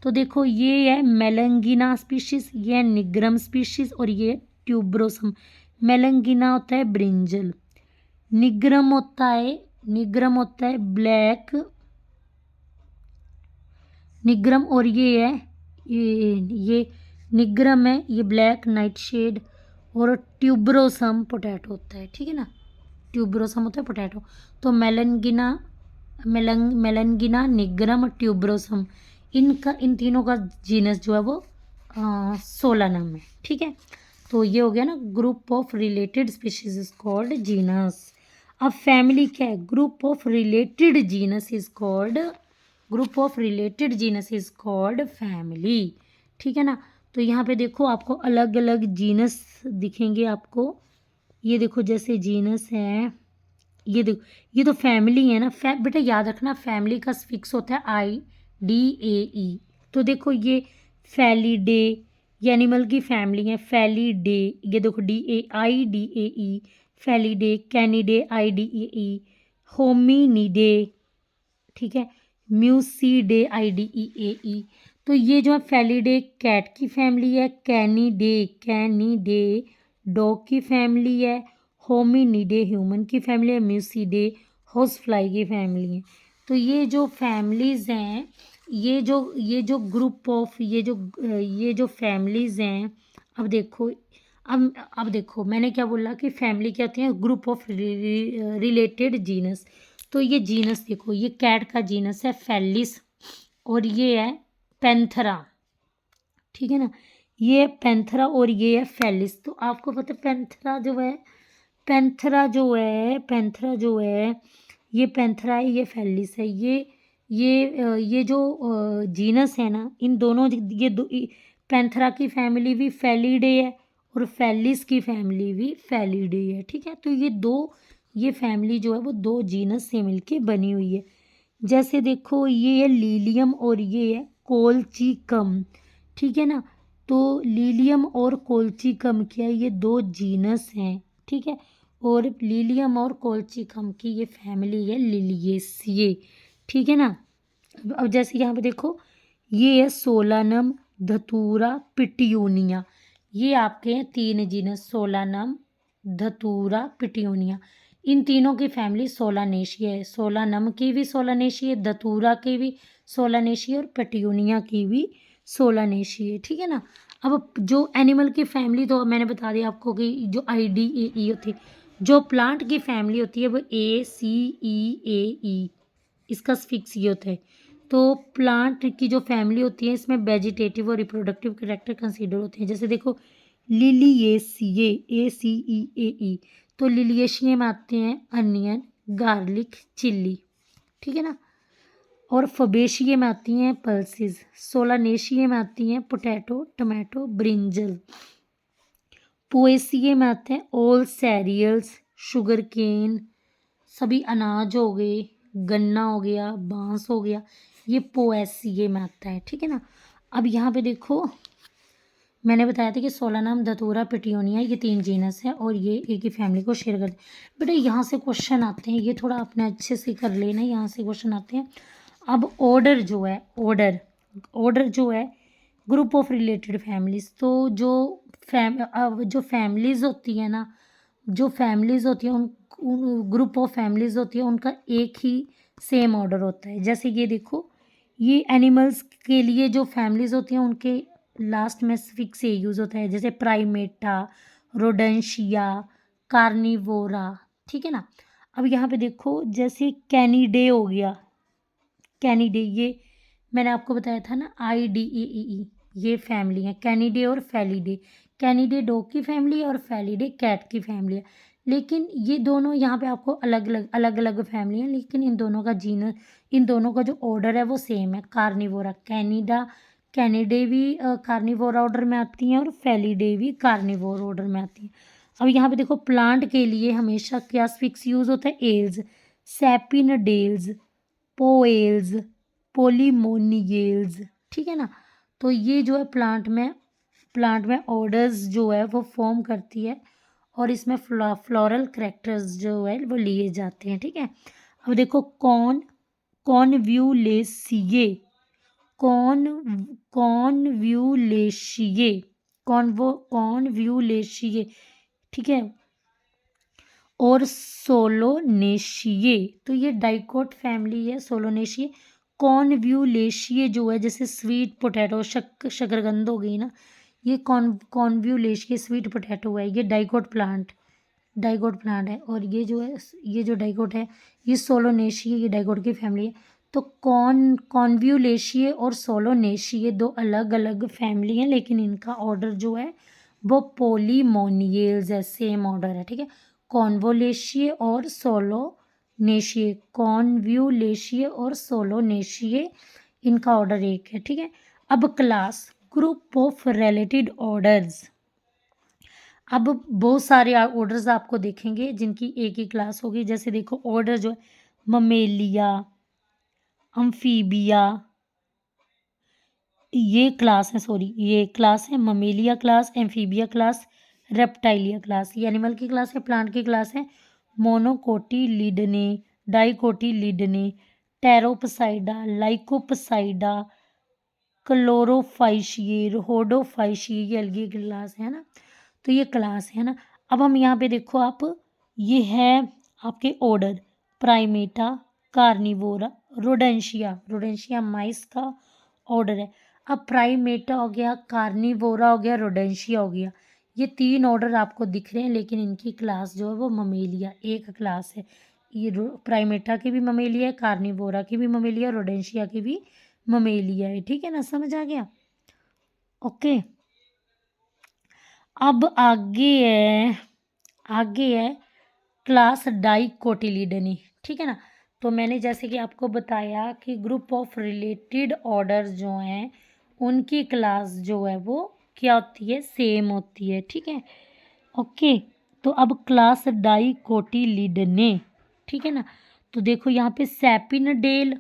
Speaker 1: तो देखो ये है मेलंगिना स्पीशीज, ये है निग्रम स्पीशीज और ये ट्यूब्रोसम। मेलंगिना होता है ब्रिंजल, निग्रम होता है ब्लैक निग्रम, और ये है ये निग्रम है, ये ब्लैक नाइट शेड, और ट्यूब्रोसम पोटैटो होता है। ठीक है ना, ट्यूब्रोसम होता है पोटैटो। तो मेलंगिना, निग्रम, ट्यूब्रोसम, इन तीनों का जीनस जो है वो सोलानम है। ठीक है, तो ये हो गया ना group of related species is called genus. अब फैमिली क्या है, group of related genus is called family. ठीक है ना, तो यहाँ पे देखो आपको अलग अलग जीनस दिखेंगे आपको। ये देखो जैसे जीनस है, ये देखो ये तो फैमिली है ना, बेटा याद रखना फैमिली का फिक्स होता है IDAE। तो देखो ये फैलिडे, ये एनिमल की फैमिली है, फैलिडे, ये देखो DAIDAE Felidae, Canidae, IDEE, Hominidae, ठीक है, म्यूसीडे, IDEAE। तो ये जो है फैलिडे कैट की फैमिली है, कैनिडे डॉग की फैमिली है, होमिनिडे ह्यूमन की फैमिली है, म्यूसीडे हाउस फ्लाई की फैमिली है। तो ये जो फैमिलीज़ हैं, ये जो ग्रुप ऑफ ये जो फैमिलीज़ हैं, अब देखो, अब देखो मैंने क्या बोला कि फैमिली क्या होती है, ग्रुप ऑफ रिलेटेड जीनस। तो ये जीनस देखो, ये कैट का जीनस है फेलिस और ये है पैंथरा, ठीक है ना, ये है पैंथरा और ये है फेलिस। तो आपको पता है पैंथरा जो है ये पैंथरा है, ये फेलिस है। ये जो जीनस है ना, इन दोनों पैंथरा की फैमिली भी फैलिडे है और फेलिस की फैमिली भी फैलिडे है, ठीक है। तो ये फैमिली जो है वो दो जीनस से मिलके बनी हुई है। जैसे देखो, ये है लीलियम और ये है कोलचिकम, ठीक है ना। तो लीलियम और कोलचिकम क्या है, ये दो जीनस हैं, ठीक है। और लीलियम और कोलचिकम की ये फैमिली है लिलियेसिए, ठीक है ना। अब जैसे यहाँ पे देखो, ये है सोलानम, धतूरा, पिट्यूनिया। ये आपके हैं 3 जीनस, सोलानम, धतूरा, पिट्यूनिया। इन तीनों की फैमिली सोलानेशिया है। सोलानम की भी सोलानेशिया है, धतूरा की भी सोलानेशिया और पिट्यूनिया की भी सोलानेशिया है, ठीक है ना। अब जो एनिमल की फैमिली तो मैंने बता दिया आपको कि जो IDEE होती है। जो प्लांट की फैमिली होती है वो ACEAE, इसका स्फिक्स ये होता है। तो प्लांट की जो फैमिली होती है इसमें वेजिटेटिव और रिप्रोडक्टिव कैरेक्टर कंसीडर होते हैं। जैसे देखो, लिलियेसिए, ACEAE। तो लिलियेशिए में आते हैं अनियन, गार्लिक, चिल्ली, ठीक है ना। और फबेशिए में आती हैं पल्सिस, सोलानेशिए में आती हैं पोटैटो, टमाटो, ब्रिंजल। पोएसिए में आते हैं ऑल सैरियल्स, शुगर केन, सभी अनाज हो गए, गन्ना हो गया, बांस हो गया, ये पोएसिए में आता है, ठीक है ना। अब यहाँ पे देखो, मैंने बताया था कि सोलानम, धतूरा, पिट्यूनिया ये 3 जीनस है और ये एक ही फैमिली को शेयर करते हैं। बेटा यहाँ से क्वेश्चन आते हैं, ये थोड़ा अपने अच्छे से कर लेना, यहाँ से क्वेश्चन आते हैं। अब ऑर्डर जो है, ऑर्डर जो है ग्रुप ऑफ रिलेटेड फैमिलीज। तो जो फैमिलीज होती है ना, जो फैमिलीज होती है उन ग्रुप ऑफ फैमिलीज होती है, उनका एक ही सेम ऑर्डर होता है। जैसे ये देखो, ये एनिमल्स के लिए जो फैमिलीज होती हैं उनके लास्ट में फिक्स ए यूज़ होता है, जैसे प्राइमेटा, रोडेंशिया, कार्निवोरा, ठीक है ना। अब यहाँ पे देखो, जैसे कैनिडे हो गया, कैनिडे ये मैंने आपको बताया था ना, IDEE, ये फैमिली है कैनिडे और फैलिडे। कैनिडे डॉग की फैमिली है और फैलिडे कैट की फैमिली है। लेकिन ये दोनों यहाँ पे आपको अलग अलग फैमिली है, लेकिन इन दोनों का जो ऑर्डर है वो सेम है। कार्निवोरा, कैनिडे भी कार्निवोर ऑर्डर में आती हैं और फैलिडे भी कार्निवोर ऑर्डर में आती हैं। अब यहाँ पे देखो, प्लांट के लिए हमेशा क्या फिक्स यूज़ होता है, एल्स, सैपिनडेल्स, पोएल्स, पोलीमोनियल्स, ठीक है ना। तो ये जो है प्लांट में ऑर्डर्स जो है वो फॉर्म करती है और इसमें फ्लोरल कैरेक्टर्स जो है वो लिए जाते हैं, ठीक है। अब देखो, कॉन्व्यूलेशिये, कॉन्व्यूलेशिये, ठीक है, और सोलोनेशिये। तो ये डाइकोट फैमिली है, सोलोनेशिये। कॉन्व्यूलेशिये जो है, जैसे स्वीट पोटैटो, शकरकंद हो गई ना, ये कॉन्व्यूलेशिये स्वीट पोटैटो है, ये डाइकोट प्लांट है। और ये जो डाइकोट है, ये सोलोनेशिये, ये डाइकोट की फैमिली है। तो कॉन्व्यूलेशिये और सोलोनेशिये दो अलग अलग फैमिली हैं, लेकिन इनका ऑर्डर जो है वो पोलीमोनियल्स है, सेम ऑर्डर है, ठीक है। कॉन्वोलेशिये और सोलोनेशिये, कॉन्व्यूलेशिये और सोलोनेशिये, इनका ऑर्डर एक है, ठीक है। अब class, group of related orders. अब बहुत सारे ऑर्डर्स आपको देखेंगे जिनकी एक ही क्लास होगी। जैसे देखो, ऑर्डर जो है ममेलिया, अम्फीबिया, ये क्लास है, Mammalia class, Amphibia class, Reptilia class, ये एनिमल की क्लास है, प्लांट की क्लास है। मोनोकोटिलिडने, डाइकोटिलिडने, टेरोपसाइडा, लाइकोपसाइडा, क्लोरोफाइशिये, रहोडोफाइशिये, ये अलगी क्लास है ना। तो ये क्लास है ना। अब हम यहाँ पे देखो आप, ये है आपके ऑर्डर, प्राइमेटा, कार्निवोरा, रोडेंशिया, रोडेंशिया माइस का ऑर्डर है। अब प्राइमेटा हो गया, कार्निवोरा हो गया, रोडेंशिया हो गया, ये 3 ऑर्डर आपको दिख रहे हैं, लेकिन इनकी क्लास जो है वो ममेलिया एक क्लास है। ये प्राइमेटा की भी ममेलिया है, कार्निवोरा की भी ममेलिया, रोडेंशिया की भी ममेलिया है। ठीक है ना, समझ आ गया। ओके, अब आगे है क्लास डाइकोटिलिडनी। ठीक है ना। तो मैंने जैसे कि आपको बताया कि ग्रुप ऑफ रिलेटेड ऑर्डर्स जो हैं उनकी क्लास जो है वो क्या होती है, सेम होती है। ठीक है। ओके, तो अब क्लास डाइकोटिलिडने, ठीक है ना। तो देखो यहाँ पे सैपिनडेल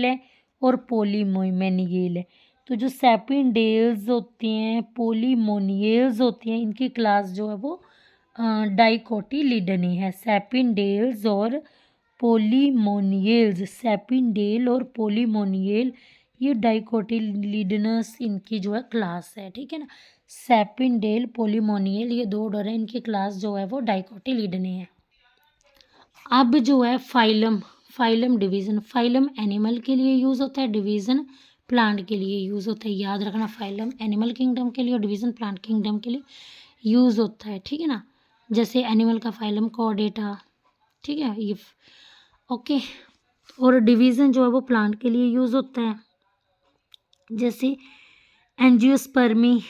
Speaker 1: है और पोलीमोनियल है। तो जो सैपिनडेल्स होते हैं, पोलीमोनियल्स होती हैं, इनकी क्लास जो है वो डाइकोटिलिडनी है। सैपिनडेल्स और पोलीमोनियल्स, सैपिनडेल और पोलीमोनियल, ये डाइकोटिलिडनस इनकी जो है क्लास है। ठीक है ना। सैपिनडेल, पोलीमोनियल, ये 2 ऑर्डर है, इनकी क्लास जो है वो डाइकोटिलिडनी है। अब जो है फाइलम डिवीज़न, फाइलम एनिमल के लिए यूज़ होता है, डिवीज़न प्लांट के लिए यूज़ होता है। याद रखना, फाइलम एनिमल किंगडम के लिए और डिवीज़न प्लांट किंगडम के लिए यूज़ होता है। ठीक है ना। जैसे एनिमल का फाइलम कॉर्डेटा, ठीक है ये। ओके, और डिवीज़न जो है वो प्लांट के लिए यूज़ होता है, जैसे एंजियोस्पर्मी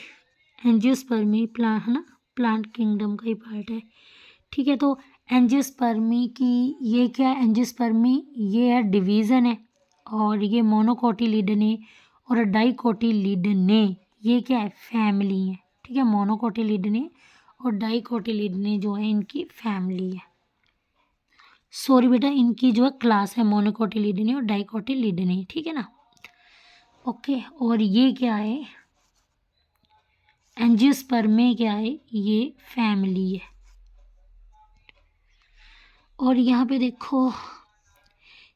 Speaker 1: प्लांट है ना, प्लांट किंगडम का ही पार्ट है। ठीक है। तो एंजियोस्पर्मी की ये क्या है, एंजियोस्पर्मी ये है डिवीज़न है, और ये मोनोकोटिलिडने और डाइकोटिलिडने ये क्या है, फैमिली है। ठीक है। मोनोकोटिलिडने और डाइकोटिलिडने जो है इनकी फैमिली है। सॉरी बेटा, इनकी जो है क्लास है मोनोकोटिलिडने और डाइकोटिलिडने। ठीक है ना। ओके, और ये क्या है, एंजियोस्पर्मी क्या है, ये फैमिली है। और यहाँ पे देखो,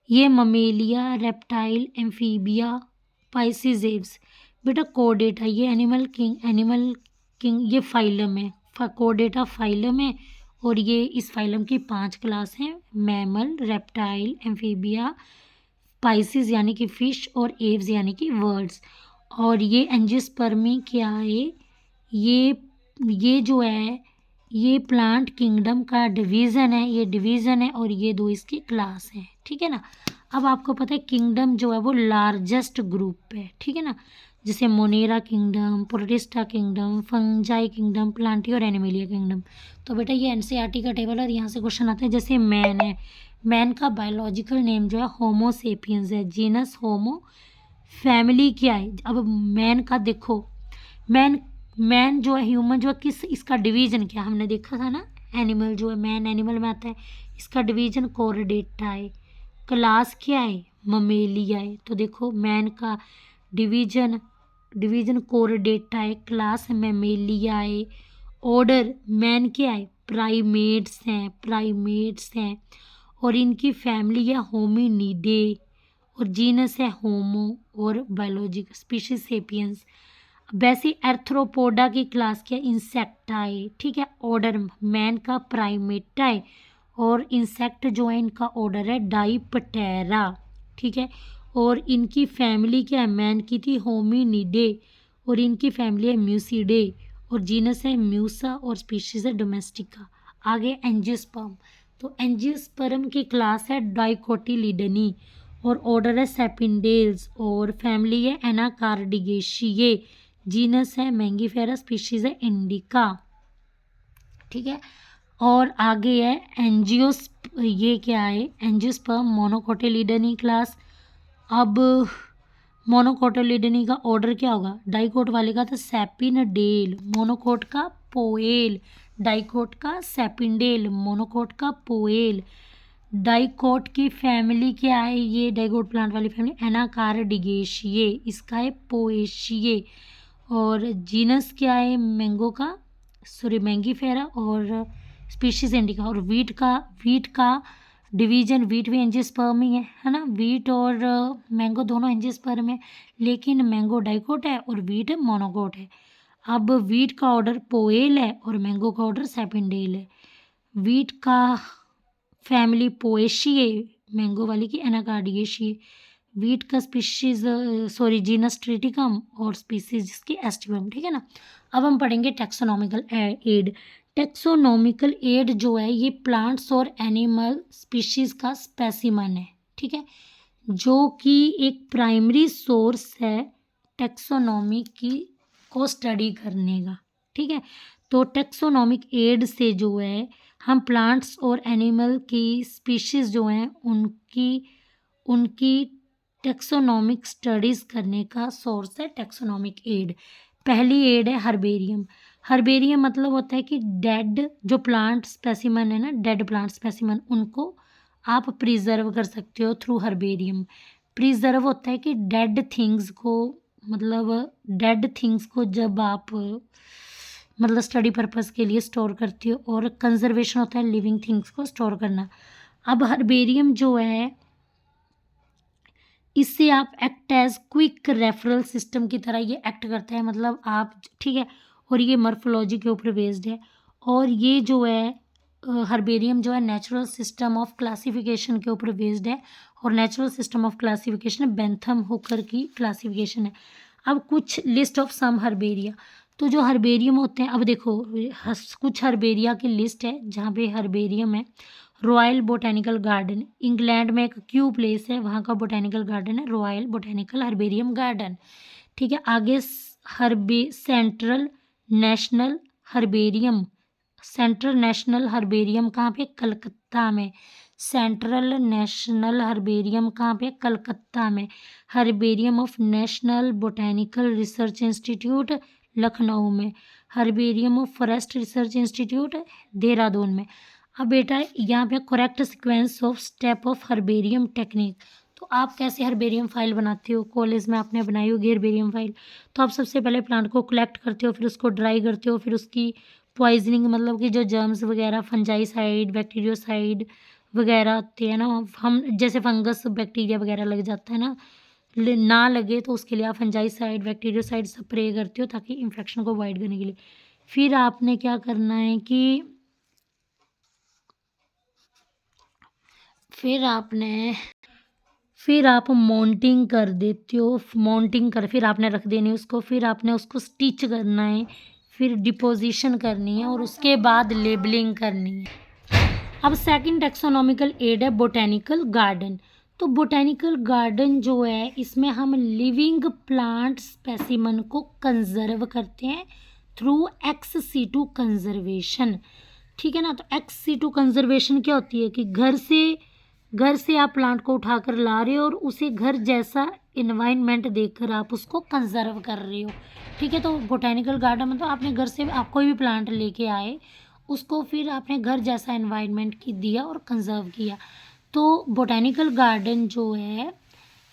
Speaker 1: ये ममेलिया, रेप्टाइल, एम्फीबिया, पाइसिजेव्स, बेटा कोडेटा, ये एनिमल किंग ये फाइलम है, कोडेटा फाइलम है। और ये इस फाइलम की 5 क्लास हैं, मैमल, रेप्टाइल, एम्फीबिया, पाइसिस यानी कि फिश, और एव्स यानी कि वर्ड्स। और ये एंजियोस्पर्मी क्या है, ये जो है ये प्लांट किंगडम का डिवीज़न है, ये डिवीज़न है, और ये 2 इसकी क्लास है। ठीक है ना। अब आपको पता है किंगडम जो है वो लार्जेस्ट ग्रुप है। ठीक है ना। जैसे Monera kingdom, protista kingdom, fungi kingdom, Plantae और एनिमलिया किंगडम। तो बेटा ये एनसीईआरटी का टेबल है, और यहाँ से क्वेश्चन आता है। जैसे मैन है, मैन का बायोलॉजिकल नेम जो है होमो सेपियंस है, जीनस होमो, फैमिली क्या है। अब मैन का देखो, मैन जो है, ह्यूमन जो है, किस इसका डिवीजन क्या, हमने देखा था ना, एनिमल जो है, मैन एनिमल में आता है, इसका डिवीजन कोर्डेटा है, क्लास क्या है, ममेलिया है। तो देखो मैन का डिवीजन कोर्डेटा है, क्लास ममेलिया है, ऑर्डर मैन क्या है, प्राइमेट्स हैं, और इनकी फैमिली है होमिनिडे, और जीनस है होमो, और बायोलॉजिकल स्पीशीज सेपियंस। वैसे एर्थ्रोपोडा की क्लास क्या, इंसेक्टा है। ठीक है। ऑर्डर मैन का प्राइमेटा है, और इंसेक्ट जो है इनका ऑर्डर है डाइपटेरा। ठीक है। और इनकी फैमिली क्या है, मैन की थी होमिनिडे, और इनकी फैमिली है म्यूसिडे, और जीनस है म्यूसा, और स्पीशीज है डोमेस्टिका। आगे एंजियोस्पर्म, तो एंजियोस्पर्म की क्लास है डाइकोटिलिडनी, और ऑर्डर है सेपिनडेल्स, और फैमिली है एनाकार्डिगेशिये, जीनस है मैंगीफेरा, स्पीशीज है इंडिका। ठीक है। और आगे है ये क्या है, एंजियोस्पर्म मोनोकोटिलिडनी क्लास। अब मोनोकोटिलिडनी का ऑर्डर क्या होगा, डाइकोट वाले का था सैपिनडेल, मोनोकोट का पोएल, डाइकोट का सैपिनडेल, मोनोकोट का पोएल। डाइकोट की फैमिली क्या है, ये डाइकोट प्लांट वाली फैमिली एनाकार्डिगेशिये, इसका है पोएशिये। और जीनस क्या है मैंगो का, मैंगीफेरा और स्पीशीज़ इंडिका। और वीट का डिवीजन, वीट भी एंजियोस्पर्म ही है ना। वीट और मैंगो दोनों एंजियोस्पर्म है, लेकिन मैंगो डाइकोट है और वीट मोनोकोट है। अब वीट का ऑर्डर पोएल है और मैंगो का ऑर्डर सेपेंडेल है। वीट का फैमिली पोएशिए, मैंगो वाली की एनाकार्डियेशिए। वीट का स्पीशीज जीनस ट्रिटिकम और स्पीसीज जिसकी एस्टिवम। ठीक है ना। अब हम पढ़ेंगे टैक्सोनॉमिकल एड। टैक्सोनॉमिकल एड जो है ये प्लांट्स और एनिमल स्पीशीज का स्पेसिमन है। ठीक है, जो कि एक प्राइमरी सोर्स है टैक्सोनॉमी की को स्टडी करने का। ठीक है, तो टैक्सोनॉमिक एड से जो है हम प्लांट्स और एनिमल की स्पीशीज़ जो हैं उनकी टैक्सोनॉमिक स्टडीज़ करने का सोर्स है टैक्सोनॉमिक एड। पहली एड है हर्बेरियम। हर्बेरियम मतलब होता है कि डेड जो प्लांट स्पेसिमन है ना, डेड प्लांट स्पेसिमन, उनको आप प्रिजर्व कर सकते हो थ्रू हर्बेरियम। प्रिजर्व होता है कि डेड थिंग्स को जब आप मतलब स्टडी पर्पस के लिए स्टोर करती हो, और कंजर्वेशन होता है लिविंग थिंग्स को स्टोर करना। अब हर्बेरियम जो है इससे आप act as quick referral system की तरह ये एक्ट करता है, मतलब आप, ठीक है, और ये मॉर्फोलॉजी के ऊपर बेस्ड है। और ये जो है हर्बेरियम जो है नेचुरल सिस्टम ऑफ क्लासिफिकेशन के ऊपर बेस्ड है, और natural system of classification Bentham Hooker की क्लासिफिकेशन है। अब कुछ लिस्ट ऑफ सम हर्बेरिया। तो जो हर्बेरियम होते हैं, अब देखो कुछ हर्बेरिया की लिस्ट है जहाँ पे हर्बेरियम है। रॉयल बोटेनिकल गार्डन, इंग्लैंड में एक क्यू प्लेस है, वहाँ का बोटेनिकल गार्डन है रॉयल बोटेनिकल हर्बेरियम गार्डन। ठीक है, आगे सेंट्रल नेशनल हर्बेरियम कहाँ पे? कलकत्ता में। सेंट्रल नेशनल हर्बेरियम कहाँ पे? कलकत्ता में। Herbarium of National Botanical Research Institute Lucknow में। Herbarium of Forest Research Institute Dehradun में। अब बेटा यहाँ पे correct sequence of step of herbarium technique. तो आप कैसे हर्बेरियम फाइल बनाते हो? कॉलेज में आपने बनाई होगी हर्बेरियम फाइल। तो आप सबसे पहले प्लांट को कलेक्ट करते हो, फिर उसको ड्राई करते हो, फिर उसकी पॉइजनिंग, मतलब कि जो जर्म्स वगैरह, फंजाइसाइड, बैक्टीरियोसाइड वगैरह होते हैं ना, हम जैसे फंगस बैक्टीरिया वगैरह लग जाता है ना लगे, तो उसके लिए आप फंजाइसाइड बैक्टीरियोसाइड स्प्रे करते हो ताकि इन्फेक्शन को अवॉइड करने के लिए। फिर आपने क्या करना है कि फिर आप माउंटिंग कर देते हो। फिर आपने रख देनी उसको, फिर आपने उसको स्टिच करना है, फिर डिपोजिशन करनी है, और उसके बाद लेबलिंग करनी है। अब सेकंड टैक्सोनॉमिकल एड है बोटेनिकल गार्डन। तो बोटेनिकल गार्डन जो है इसमें हम लिविंग प्लांट स्पेसिमन को कंजर्व करते हैं थ्रू एक्स सीटू कंजर्वेशन। ठीक है ना। तो एक्स सीटू कंजर्वेशन क्या होती है कि घर से आप प्लांट को उठाकर ला रहे हो और उसे घर जैसा इन्वायरमेंट देकर आप उसको कंजर्व कर रहे हो। ठीक है, तो बोटेनिकल गार्डन मतलब आपने घर से आप कोई भी प्लांट लेके आए, उसको फिर आपने घर जैसा इन्वायरमेंट की दिया और कंजर्व किया। तो बोटेनिकल गार्डन जो है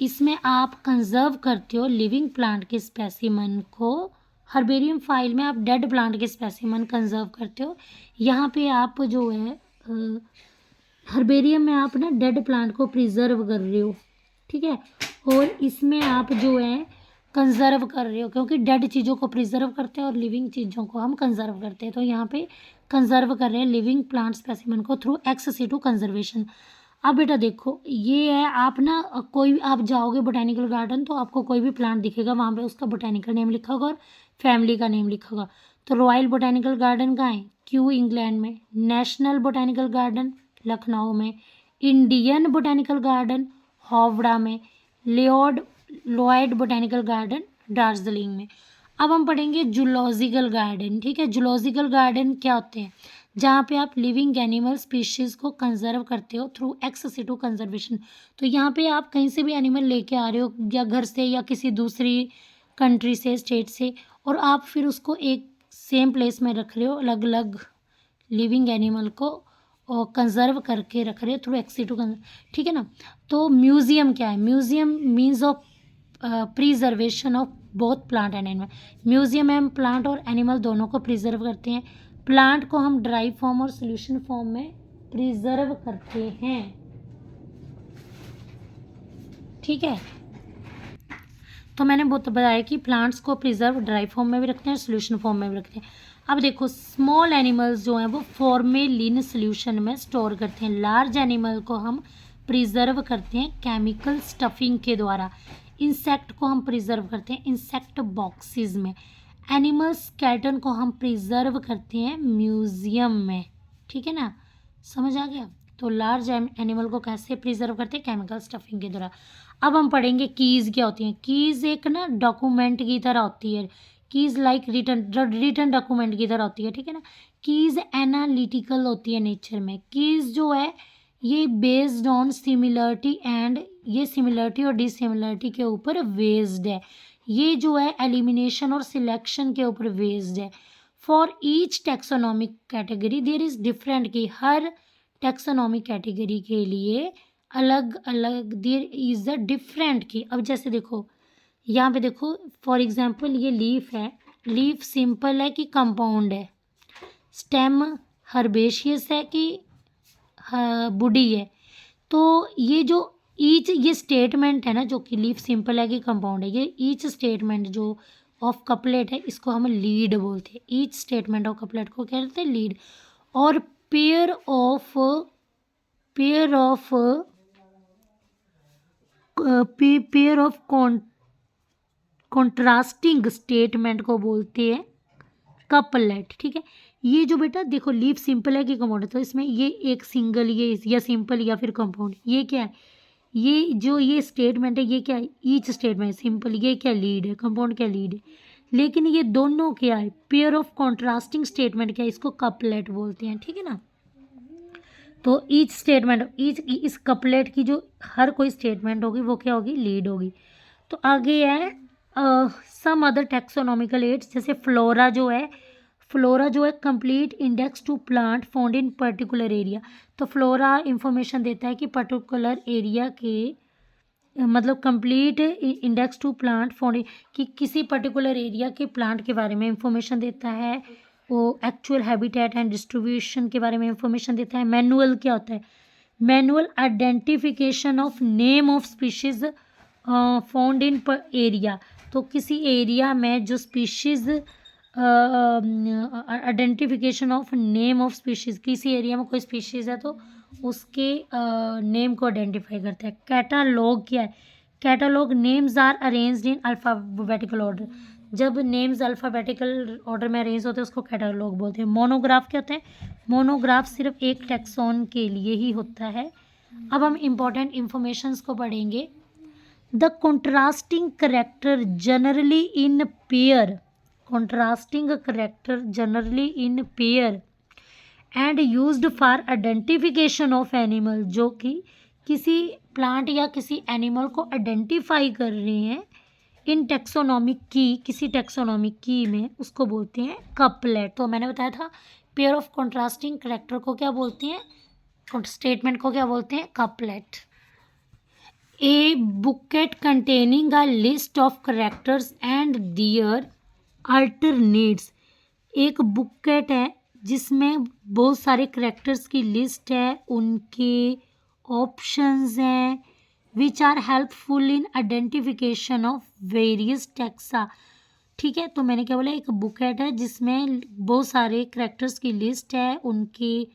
Speaker 1: इसमें आप कंजर्व करते हो लिविंग प्लांट के स्पेसिमन को। हर्बेरियम फाइल में आप डेड प्लांट के स्पेसिमन कंजर्व करते हो। यहाँ पे आप जो है हर्बेरियम में आप ना डेड प्लांट को प्रिजर्व कर रहे हो। ठीक है, और इसमें आप जो है कंजर्व कर रहे हो, क्योंकि डेड चीज़ों को प्रिजर्व करते हैं और लिविंग चीज़ों को हम कंजर्व करते हैं। तो यहाँ पे कंजर्व कर रहे हैं लिविंग प्लांट स्पेसिमन को थ्रू एक्स सीटू कंजर्वेशन। अब बेटा देखो, ये है आप ना आप जाओगे बोटेनिकल गार्डन तो आपको कोई भी प्लांट दिखेगा, वहाँ पे उसका बोटेनिकल नेम लिखा होगा और फैमिली का नेम लिखा होगा। तो रॉयल बोटेनिकल गार्डन कहाँ है? क्यू इंग्लैंड में। नेशनल बोटेनिकल गार्डन लखनऊ में। इंडियन बोटेनिकल गार्डन हावड़ा में। लॉयड बोटेनिकल गार्डन दार्जिलिंग में। अब हम पढ़ेंगे जूलॉजिकल गार्डन। ठीक है, जूलॉजिकल गार्डन क्या होते हैं? जहाँ पे आप लिविंग एनिमल स्पीशीज़ को कंजर्व करते हो थ्रू एक्स सीटू कंजर्वेशन। तो यहाँ पे आप कहीं से भी एनिमल लेके आ रहे हो, या घर से या किसी दूसरी कंट्री से, स्टेट से, और आप फिर उसको एक सेम प्लेस में रख रहे हो, अलग अलग लिविंग एनिमल को और कंजर्व करके रख रहे हो थ्रू एक्स सीटू कंजर्व। ठीक है ना। तो म्यूज़ियम क्या है? Museum means of preservation of both plant and animal. Museum में हम प्लांट और एनिमल दोनों को प्रिजर्व करते हैं। प्लांट को हम ड्राई फॉर्म और सोल्यूशन फॉर्म में प्रिजर्व करते हैं, ठीक है। तो मैंने बहुत बताया कि प्लांट्स को प्रिजर्व ड्राई फॉर्म में भी रखते हैं, सोल्यूशन फॉर्म में भी रखते हैं। अब देखो स्मॉल एनिमल्स जो हैं वो फॉर्मेलिन सोल्यूशन में स्टोर करते हैं। लार्ज एनिमल को हम प्रिजर्व करते हैं केमिकल स्टफिंग के द्वारा। इंसेक्ट को हम प्रिजर्व करते हैं इंसेक्ट बॉक्सेस में। एनिमल स्केलेटन को हम प्रिजर्व करते हैं म्यूजियम में, ठीक है ना, समझ आ गया। तो लार्ज एनिमल को कैसे प्रिजर्व करते हैं, केमिकल स्टफिंग के द्वारा। अब हम पढ़ेंगे कीज़ क्या होती हैं। कीज़ एक ना डॉक्यूमेंट की तरह होती है, कीज़ लाइक रिटन डॉक्यूमेंट की तरह होती है, ठीक है ना। कीज़ एनालिटिकल होती है नेचर में। कीज़ जो है ये बेस्ड ऑन सिमिलरिटी एंड, ये सिमिलरिटी और डिसिमिलरिटी के ऊपर बेस्ड है। ये जो है एलिमिनेशन और सिलेक्शन के ऊपर बेस्ड है। For each taxonomic category there is different key, हर टैक्सोनॉमिक कैटेगरी के लिए अलग अलग देयर इज़ अ डिफरेंट की। अब जैसे देखो यहाँ पे देखो फॉर एग्जांपल ये लीफ है, लीफ सिंपल है कि कंपाउंड है। स्टेम हर्बेशियस है कि बुडी है। तो ये जो ईच ये स्टेटमेंट है ना, जो कि लीफ सिंपल है कि कंपाउंड है, ये ईच स्टेटमेंट जो ऑफ कपलेट है इसको हम लीड बोलते हैं। ईच स्टेटमेंट ऑफ कपलेट को क्या कहते हैं, लीड। और पेयर ऑफ कॉन्ट्रास्टिंग स्टेटमेंट को बोलते हैं कपलेट, ठीक है। ये जो बेटा देखो लीफ सिंपल है कि कंपाउंड है, तो इसमें ये एक सिंगल, ये या सिंपल या फिर कंपाउंड, ये क्या है, ये जो ये स्टेटमेंट है ये क्या है, ईच स्टेटमेंट सिंपल, ये क्या लीड है, कंपाउंड क्या लीड है। लेकिन ये दोनों क्या है, पेयर ऑफ कॉन्ट्रास्टिंग स्टेटमेंट क्या है, इसको कपलेट बोलते हैं, ठीक है ना। तो ईच स्टेटमेंट, ईच इस कपलेट की जो हर कोई स्टेटमेंट होगी वो क्या होगी, लीड होगी। तो आगे है सम अदर टैक्सोनॉमिकल एड्स, जैसे फ्लोरा जो है, फ्लोरा जो है complete index to plant found in particular area. तो फ्लोरा इंफॉर्मेशन देता है कि पर्टिकुलर एरिया के मतलब complete index to plant found, कि किसी पर्टिकुलर एरिया के प्लांट के बारे में इंफॉर्मेशन देता है। वो एक्चुअल हैबिटेट एंड डिस्ट्रीब्यूशन के बारे में इंफॉर्मेशन देता है। मैनुअल क्या होता है, manual identification of name of species found in area. तो किसी एरिया में जो species identification of name of species, किसी एरिया में कोई स्पीशीज है तो उसके नेम को आइडेंटिफाई करता है। कैटालॉग क्या है, catalogue names are arranged in alphabetical order, जब नेम्स अल्फ़ाबेटिकल ऑर्डर में अरेंज होते हैं उसको कैटालॉग बोलते हैं। मोनोग्राफ क्या होता है, मोनोग्राफ सिर्फ एक टैक्सॉन के लिए ही होता है। अब हम इम्पॉर्टेंट इंफॉर्मेशंस को पढ़ेंगे। The contrasting character generally in pair, contrasting a character generally in pair and used for identification of animal, जो कि किसी प्लांट या किसी एनिमल को आइडेंटिफाई कर रहे हैं इन टैक्सोनॉमिक की, किसी टैक्सोनॉमिक की में, उसको बोलते हैं कपलेट। तो मैंने बताया था पेयर ऑफ कॉन्ट्रास्टिंग करेक्टर को क्या बोलते हैं, स्टेटमेंट को क्या बोलते हैं, couplet. A booklet containing a list of characters and their alternates, एक बुकेट है जिसमें बहुत सारे करेक्टर्स की लिस्ट है, उनके ऑप्शंस हैं, which are helpful in identification of various taxa, ठीक है। तो मैंने क्या बोला, एक बुकेट है जिसमें बहुत सारे करेक्टर्स की लिस्ट है, उनके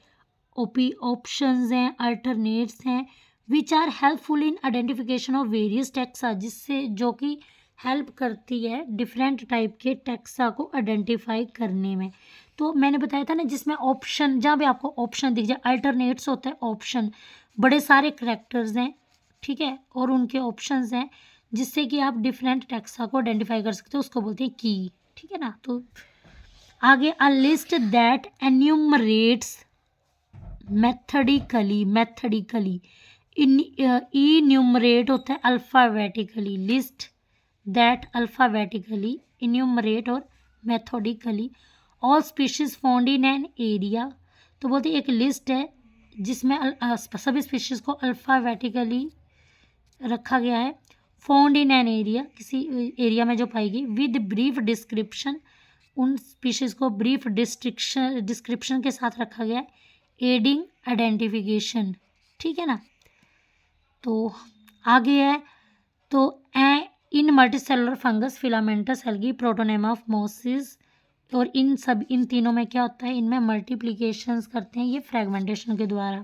Speaker 1: ऑप्शंस हैं, अल्टरनेट्स हैं, which are helpful in identification of various taxa, जिससे जो कि हेल्प करती है डिफरेंट टाइप के टैक्सा को आइडेंटिफाई करने में। तो मैंने बताया था ना जिसमें ऑप्शन, जहाँ भी आपको ऑप्शन दिख जाए, अल्टरनेट्स होता है ऑप्शन, बड़े सारे करेक्टर्स हैं, ठीक है, और उनके ऑप्शंस हैं जिससे कि आप डिफरेंट टैक्सा को आइडेंटिफाई कर सकते हो, उसको बोलते हैं की, ठीक है ना। तो आगे a list that enumerates methodically enumerate होता है alphabetically, list that alphabetically enumerate और methodically all species found in an area. तो बोलते एक लिस्ट है जिसमें सभी स्पीशीज़ को अल्फ़ाबेटिकली रखा गया है फाउंड इन एन एरिया, किसी एरिया में जो पाएगी, विद ब्रीफ डिस्क्रिप्शन, उन स्पीशीज़ को ब्रीफ डिस्क्रिप्शन के साथ रखा गया है, एडिंग आइडेंटिफिकेशन, ठीक है ना। तो आगे है, तो इन multicellular fungus, filamentous algae, protonema of mosses, और इन तीनों में क्या होता है, इनमें मल्टीप्लिकेशंस करते हैं ये फ्रेगमेंटेशन के द्वारा,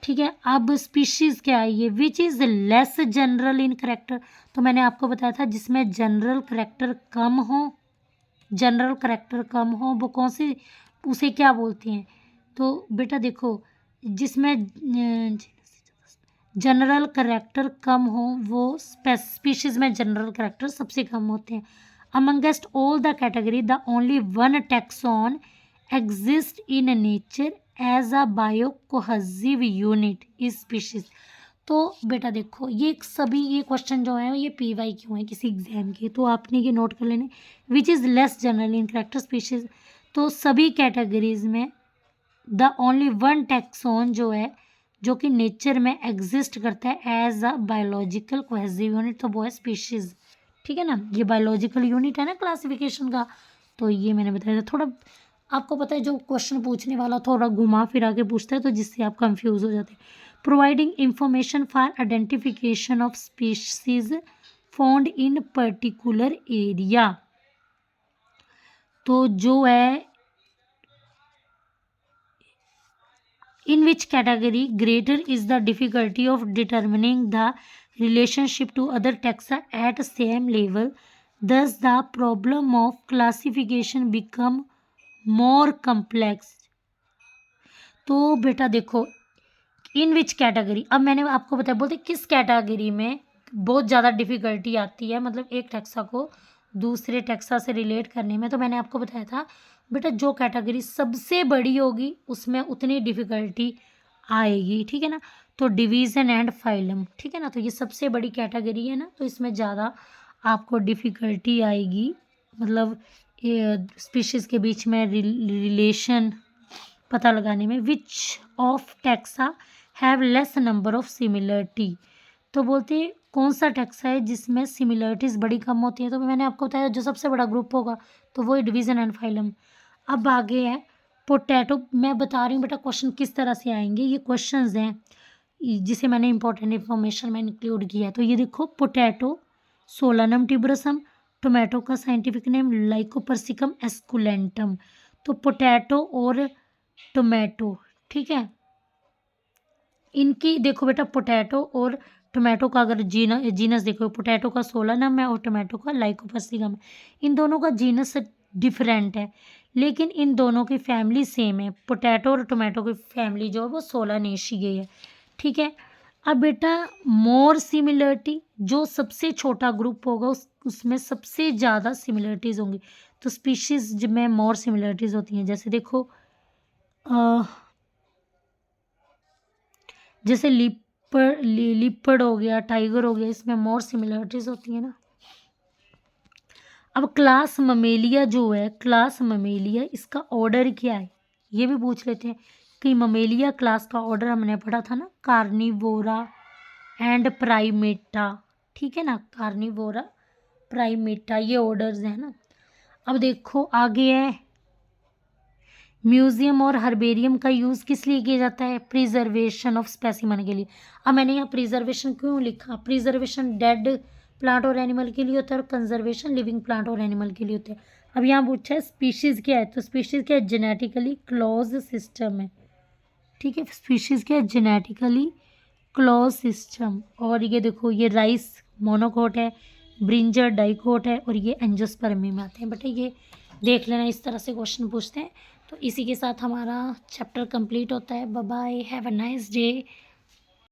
Speaker 1: ठीक है। अब स्पीशीज़ क्या है ये, which is less general in character, तो मैंने आपको बताया था जिसमें जनरल करेक्टर कम हो, वो कौन सी, उसे क्या बोलते हैं। तो बेटा देखो, जिसमें जनरल करेक्टर कम हो वो स्पीशीज़ में जनरल करेक्टर सबसे कम होते हैं। Amongst all the category the only one taxon exist in nature as a biocohesive unit is species. तो बेटा देखो, ये सभी ये क्वेश्चन जो है ये PY क्यों है किसी एग्जाम के, तो आपने ये नोट कर लेने। Which is less general in character species, तो सभी कैटेगरीज में द ओनली वन टैक्सॉन जो है, जो कि नेचर में एग्जिस्ट करता है as a biological cohesive unit, तो वो है स्पीशीज़, ठीक है ना। ये बायोलॉजिकल यूनिट है ना क्लासिफिकेशन का, तो ये मैंने बताया था। थोड़ा आपको पता है जो क्वेश्चन पूछने वाला थोड़ा घुमा फिरा के पूछता है, तो जिससे आप कंफ्यूज हो जाते हैं। Providing information for identification of species found in particular area, तो जो है in which category greater is the difficulty of determining the relationship to other taxa at same level, thus the problem of classification become more complex। तो बेटा देखो, इन which category, अब मैंने आपको बताया, बोलते किस कैटेगरी में बहुत ज़्यादा डिफ़िकल्टी आती है, मतलब एक टैक्सा को दूसरे टैक्सा से रिलेट करने में, तो मैंने आपको बताया था बेटा जो कैटेगरी सबसे बड़ी होगी उसमें उतनी डिफ़िकल्टी आएगी, ठीक है ना। तो डिवीज़न एंड फाइलम, ठीक है ना, तो ये सबसे बड़ी कैटेगरी है ना, तो इसमें ज़्यादा आपको डिफ़िकल्टी आएगी, मतलब स्पीशीज़ के बीच में रिलेशन पता लगाने में। Which of taxa have less number of similarity, तो बोलते हैं कौन सा टैक्सा है जिसमें सिमिलरिटीज़ बड़ी कम होती है, तो मैंने आपको बताया जो सबसे बड़ा ग्रुप होगा तो वही डिवीज़न एंड फाइलम। अब आगे है पोटैटो, मैं बता रही हूँ बेटा क्वेश्चन किस तरह से आएंगे, ये क्वेश्चंस हैं जिसे मैंने इंपॉर्टेंट इन्फॉर्मेशन में इंक्लूड किया है। तो ये देखो, पोटैटो सोलानम ट्यूबरसम, टोमेटो का साइंटिफिक नेम लाइकोपर्सिकम एस्कुलेंटम, तो पोटैटो और टोमेटो, ठीक है, इनकी देखो बेटा, पोटैटो और टोमेटो का अगर जीनस देखो, पोटैटो का सोलानम है और टोमेटो का लाइकोपर्सिकम है, इन दोनों का जीनस डिफरेंट है लेकिन इन दोनों की फैमिली सेम है। पोटैटो और टोमेटो की फैमिली जो है वो सोलानेशियाई है, ठीक है। अब बेटा मोर सिमिलरिटी, जो सबसे छोटा ग्रुप होगा उसमें सबसे ज़्यादा सिमिलरिटीज़ होंगी, तो स्पीशीज़ में मोर सिमिलरिटीज़ होती हैं। जैसे देखो जैसे लिपर्ड हो गया, टाइगर हो गया, इसमें मोर सिमिलरिटीज़ होती है ना। अब क्लास ममेलिया जो है, क्लास ममेलिया इसका ऑर्डर क्या है ये भी पूछ लेते हैं कि ममेलिया क्लास का ऑर्डर हमने पढ़ा था ना, कार्निवोरा एंड प्राइमेटा, ठीक है ना, कार्निवोरा प्राइमेटा ये ऑर्डर्स हैं ना। अब देखो आगे है, म्यूजियम और हर्बेरियम का यूज़ किस लिए किया जाता है, प्रिजर्वेशन ऑफ स्पेसिमन के लिए। अब मैंने यहाँ प्रिजर्वेशन क्यों लिखा, प्रिजर्वेशन डेड प्लांट और एनिमल के लिए होता है और कंजर्वेशन लिविंग प्लांट और एनिमल के लिए होता है। अब यहाँ पूछा है स्पीशीज़ क्या है, तो स्पीशीज़ क्या है, जेनेटिकली क्लोज सिस्टम है, ठीक है, स्पीशीज़ क्या है, जेनेटिकली क्लोज सिस्टम। और ये देखो, ये राइस मोनोकोट है, ब्रिंजर डाइकोट है, और ये एंजियोस्पर्मी में आते हैं। बेटा ये देख लेना, इस तरह से क्वेश्चन पूछते हैं। तो इसी के साथ हमारा चैप्टर कंप्लीट होता है। Bye bye, have a nice day.